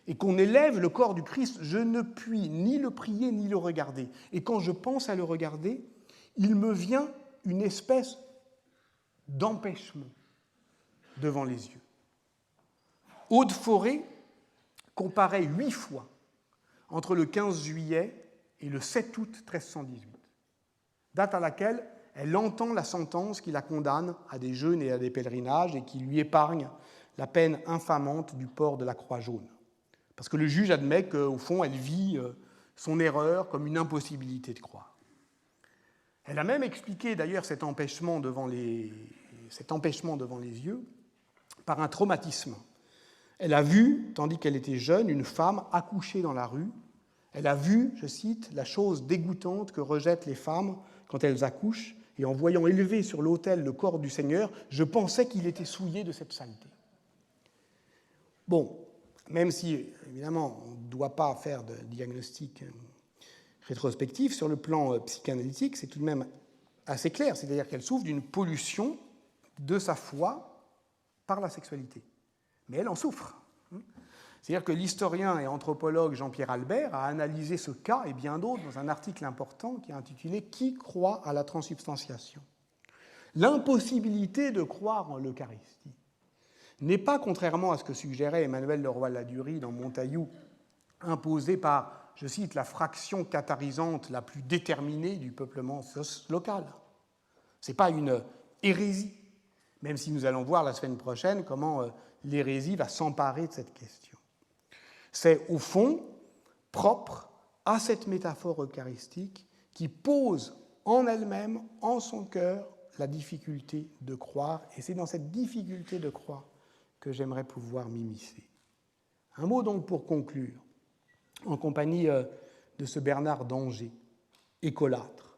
Speaker 1: et qu'on élève le corps du Christ, je ne puis ni le prier ni le regarder. Et quand je pense à le regarder, il me vient une espèce d'empêchement. devant les yeux. Aude-Forêt comparait 8 fois entre le 15 juillet et le 7 août 1318, date à laquelle elle entend la sentence qui la condamne à des jeûnes et à des pèlerinages et qui lui épargne la peine infamante du port de la croix jaune. Parce que le juge admet qu'au fond, elle vit son erreur comme une impossibilité de croire. Elle a même expliqué d'ailleurs cet empêchement devant les yeux par un traumatisme. Elle a vu, tandis qu'elle était jeune, une femme accoucher dans la rue. Elle a vu, je cite, la chose dégoûtante que rejettent les femmes quand elles accouchent, et en voyant élevé sur l'autel le corps du Seigneur, je pensais qu'il était souillé de cette saleté. Bon, même si, évidemment, on ne doit pas faire de diagnostic rétrospectif, sur le plan psychanalytique, c'est tout de même assez clair, c'est-à-dire qu'elle souffre d'une pollution de sa foi par la sexualité. Mais elle en souffre. C'est-à-dire que l'historien et anthropologue Jean-Pierre Albert a analysé ce cas et bien d'autres dans un article important qui est intitulé « Qui croit à la transsubstantiation ?» L'impossibilité de croire en l'Eucharistie n'est pas, contrairement à ce que suggérait Emmanuel Leroy-Ladurie dans Montaillou, imposée par, je cite, la fraction catharisante la plus déterminée du peuplement local. Ce n'est pas une hérésie, même si nous allons voir la semaine prochaine comment l'hérésie va s'emparer de cette question. C'est au fond propre à cette métaphore eucharistique qui pose en elle-même, en son cœur, la difficulté de croire, et c'est dans cette difficulté de croire que j'aimerais pouvoir m'immiscer. Un mot donc pour conclure, en compagnie de ce Bernard d'Angers, écolâtre,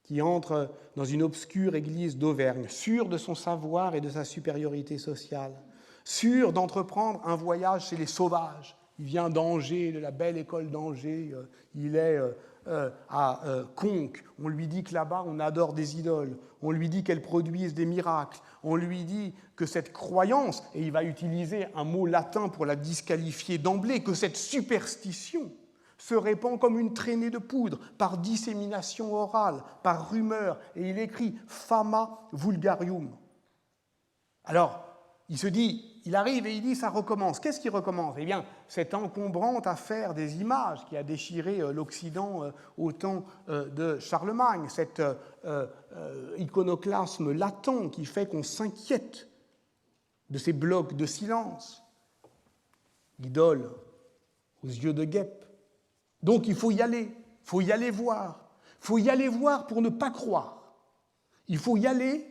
Speaker 1: qui entre dans une obscure église d'Auvergne, sûr de son savoir et de sa supériorité sociale, sûr d'entreprendre un voyage chez les sauvages. Il vient d'Angers, de la belle école d'Angers, il est à Conques, on lui dit que là-bas on adore des idoles, on lui dit qu'elles produisent des miracles, on lui dit que cette croyance, et il va utiliser un mot latin pour la disqualifier d'emblée, que cette superstition se répand comme une traînée de poudre, par dissémination orale, par rumeur, et il écrit « fama vulgarium ». Alors, il se dit, il arrive et il dit, ça recommence. Qu'est-ce qui recommence ? Eh bien, cette encombrante affaire des images qui a déchiré l'Occident au temps de Charlemagne, cet iconoclasme latent qui fait qu'on s'inquiète de ces blocs de silence, idoles aux yeux de guêpe. Donc il faut y aller voir. Il faut y aller voir pour ne pas croire. Il faut y aller,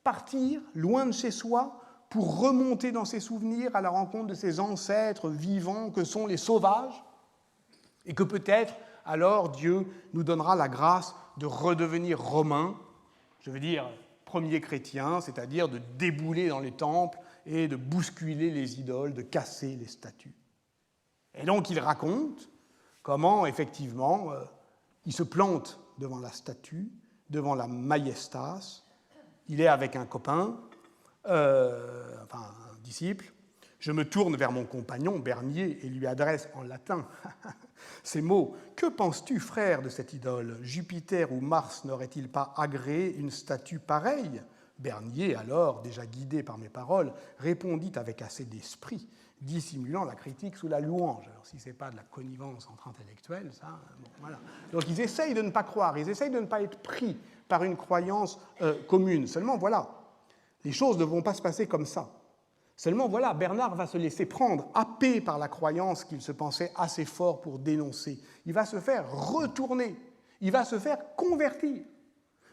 Speaker 1: partir, loin de chez soi, pour remonter dans ses souvenirs à la rencontre de ses ancêtres vivants que sont les sauvages, et que peut-être, alors, Dieu nous donnera la grâce de redevenir romains, je veux dire premiers chrétiens, c'est-à-dire de débouler dans les temples et de bousculer les idoles, de casser les statues. Et donc il raconte comment, effectivement, il se plante devant la statue, devant la majestas, il est avec un copain, un disciple, je me tourne vers mon compagnon Bernier et lui adresse en latin ces mots. « Que penses-tu, frère, de cette idole ? Jupiter ou Mars n'aurait-il pas agréé une statue pareille ?» Bernier, alors, déjà guidé par mes paroles, répondit avec assez d'esprit, dissimulant la critique sous la louange. Alors, si ce n'est pas de la connivence entre intellectuels, ça, bon, voilà. Donc, ils essayent de ne pas croire, ils essayent de ne pas être pris par une croyance commune. Seulement, voilà, les choses ne vont pas se passer comme ça. Seulement, voilà, Bernard va se laisser prendre, happé par la croyance qu'il se pensait assez fort pour dénoncer. Il va se faire retourner, il va se faire convertir.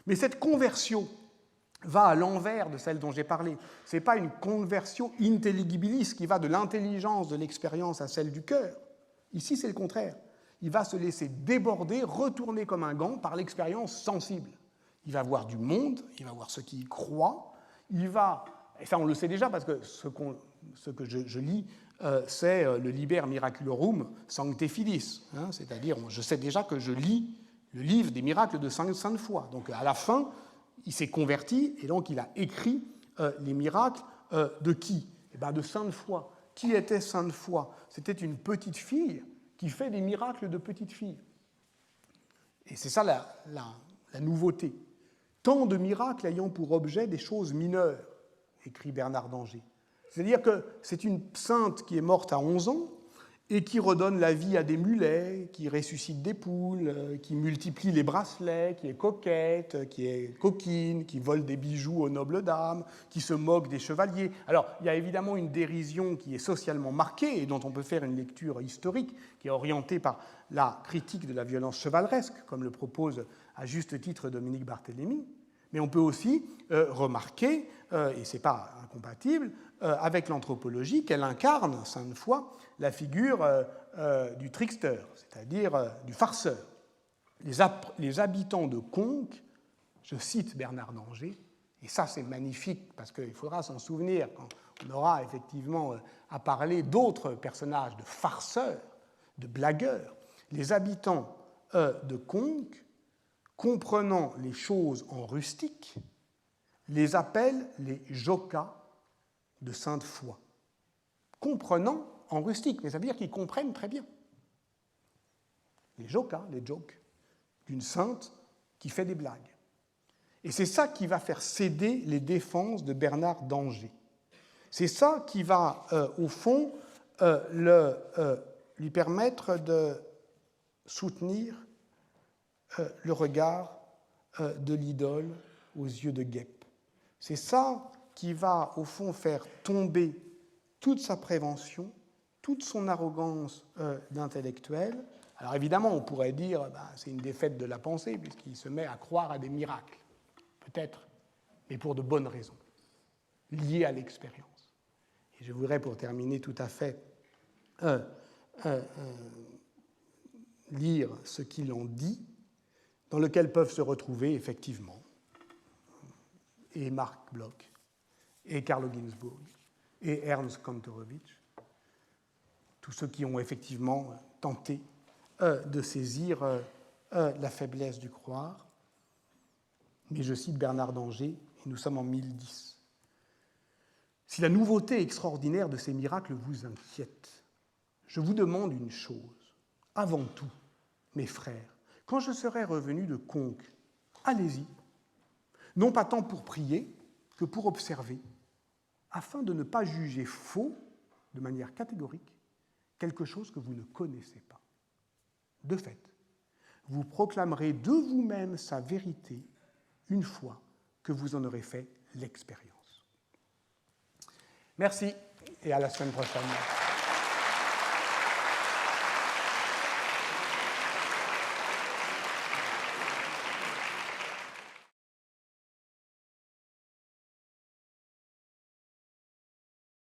Speaker 1: Mais cette conversion va à l'envers de celle dont j'ai parlé. Ce n'est pas une conversion intelligibilis qui va de l'intelligence de l'expérience à celle du cœur. Ici, c'est le contraire. Il va se laisser déborder, retourner comme un gant par l'expérience sensible. Il va voir du monde, il va voir ce qu'il croit, il va, et ça on le sait déjà parce que ce que je lis, c'est le Liber Miraculorum Sancte Filis, c'est-à-dire je sais déjà que je lis le livre des miracles de Sainte Foy. Donc à la fin, il s'est converti et donc il a écrit les miracles de qui ? Eh bien, de Sainte Foy. Qui était Sainte Foy ? C'était une petite fille qui fait des miracles de petite fille. Et c'est ça la nouveauté. Tant de miracles ayant pour objet des choses mineures. écrit Bernard d'Angers. C'est-à-dire que c'est une sainte qui est morte à 11 ans et qui redonne la vie à des mulets, qui ressuscite des poules, qui multiplie les bracelets, qui est coquette, qui est coquine, qui vole des bijoux aux nobles dames, qui se moque des chevaliers. Alors, il y a évidemment une dérision qui est socialement marquée et dont on peut faire une lecture historique, qui est orientée par la critique de la violence chevaleresque, comme le propose à juste titre Dominique Barthélemy. Mais on peut aussi remarquer, et ce n'est pas incompatible, avec l'anthropologie, qu'elle incarne, sainte fois, la figure du trickster, c'est-à-dire du farceur. Les habitants de Conques, je cite Bernard d'Angers, et ça c'est magnifique parce qu'il faudra s'en souvenir quand on aura effectivement à parler d'autres personnages de farceurs, de blagueurs. Les habitants de Conques, comprenant les choses en rustique, les appellent les jocas de Sainte-Foy. Comprenant en rustique, mais ça veut dire qu'ils comprennent très bien. Les jocas, les jokes, d'une sainte qui fait des blagues. Et c'est ça qui va faire céder les défenses de Bernard d'Angers. C'est ça qui va, au fond, lui permettre de soutenir le regard de l'idole aux yeux de guêpe. C'est ça qui va, au fond, faire tomber toute sa prévention, toute son arrogance d'intellectuel. Alors évidemment, on pourrait dire c'est une défaite de la pensée, puisqu'il se met à croire à des miracles, peut-être, mais pour de bonnes raisons, liées à l'expérience. Et je voudrais, pour terminer tout à fait, lire ce qu'il en dit, dans lequel peuvent se retrouver, effectivement, et Marc Bloch, et Carlo Ginzburg, et Ernst Kantorowicz, tous ceux qui ont effectivement tenté de saisir la faiblesse du croire. Mais je cite Bernard d'Angers, et nous sommes en 1010. Si la nouveauté extraordinaire de ces miracles vous inquiète, je vous demande une chose. Avant tout, mes frères, quand je serai revenu de Conques, allez-y, non pas tant pour prier que pour observer, afin de ne pas juger faux, de manière catégorique, quelque chose que vous ne connaissez pas. De fait, vous proclamerez de vous-même sa vérité une fois que vous en aurez fait l'expérience. Merci et à la semaine prochaine.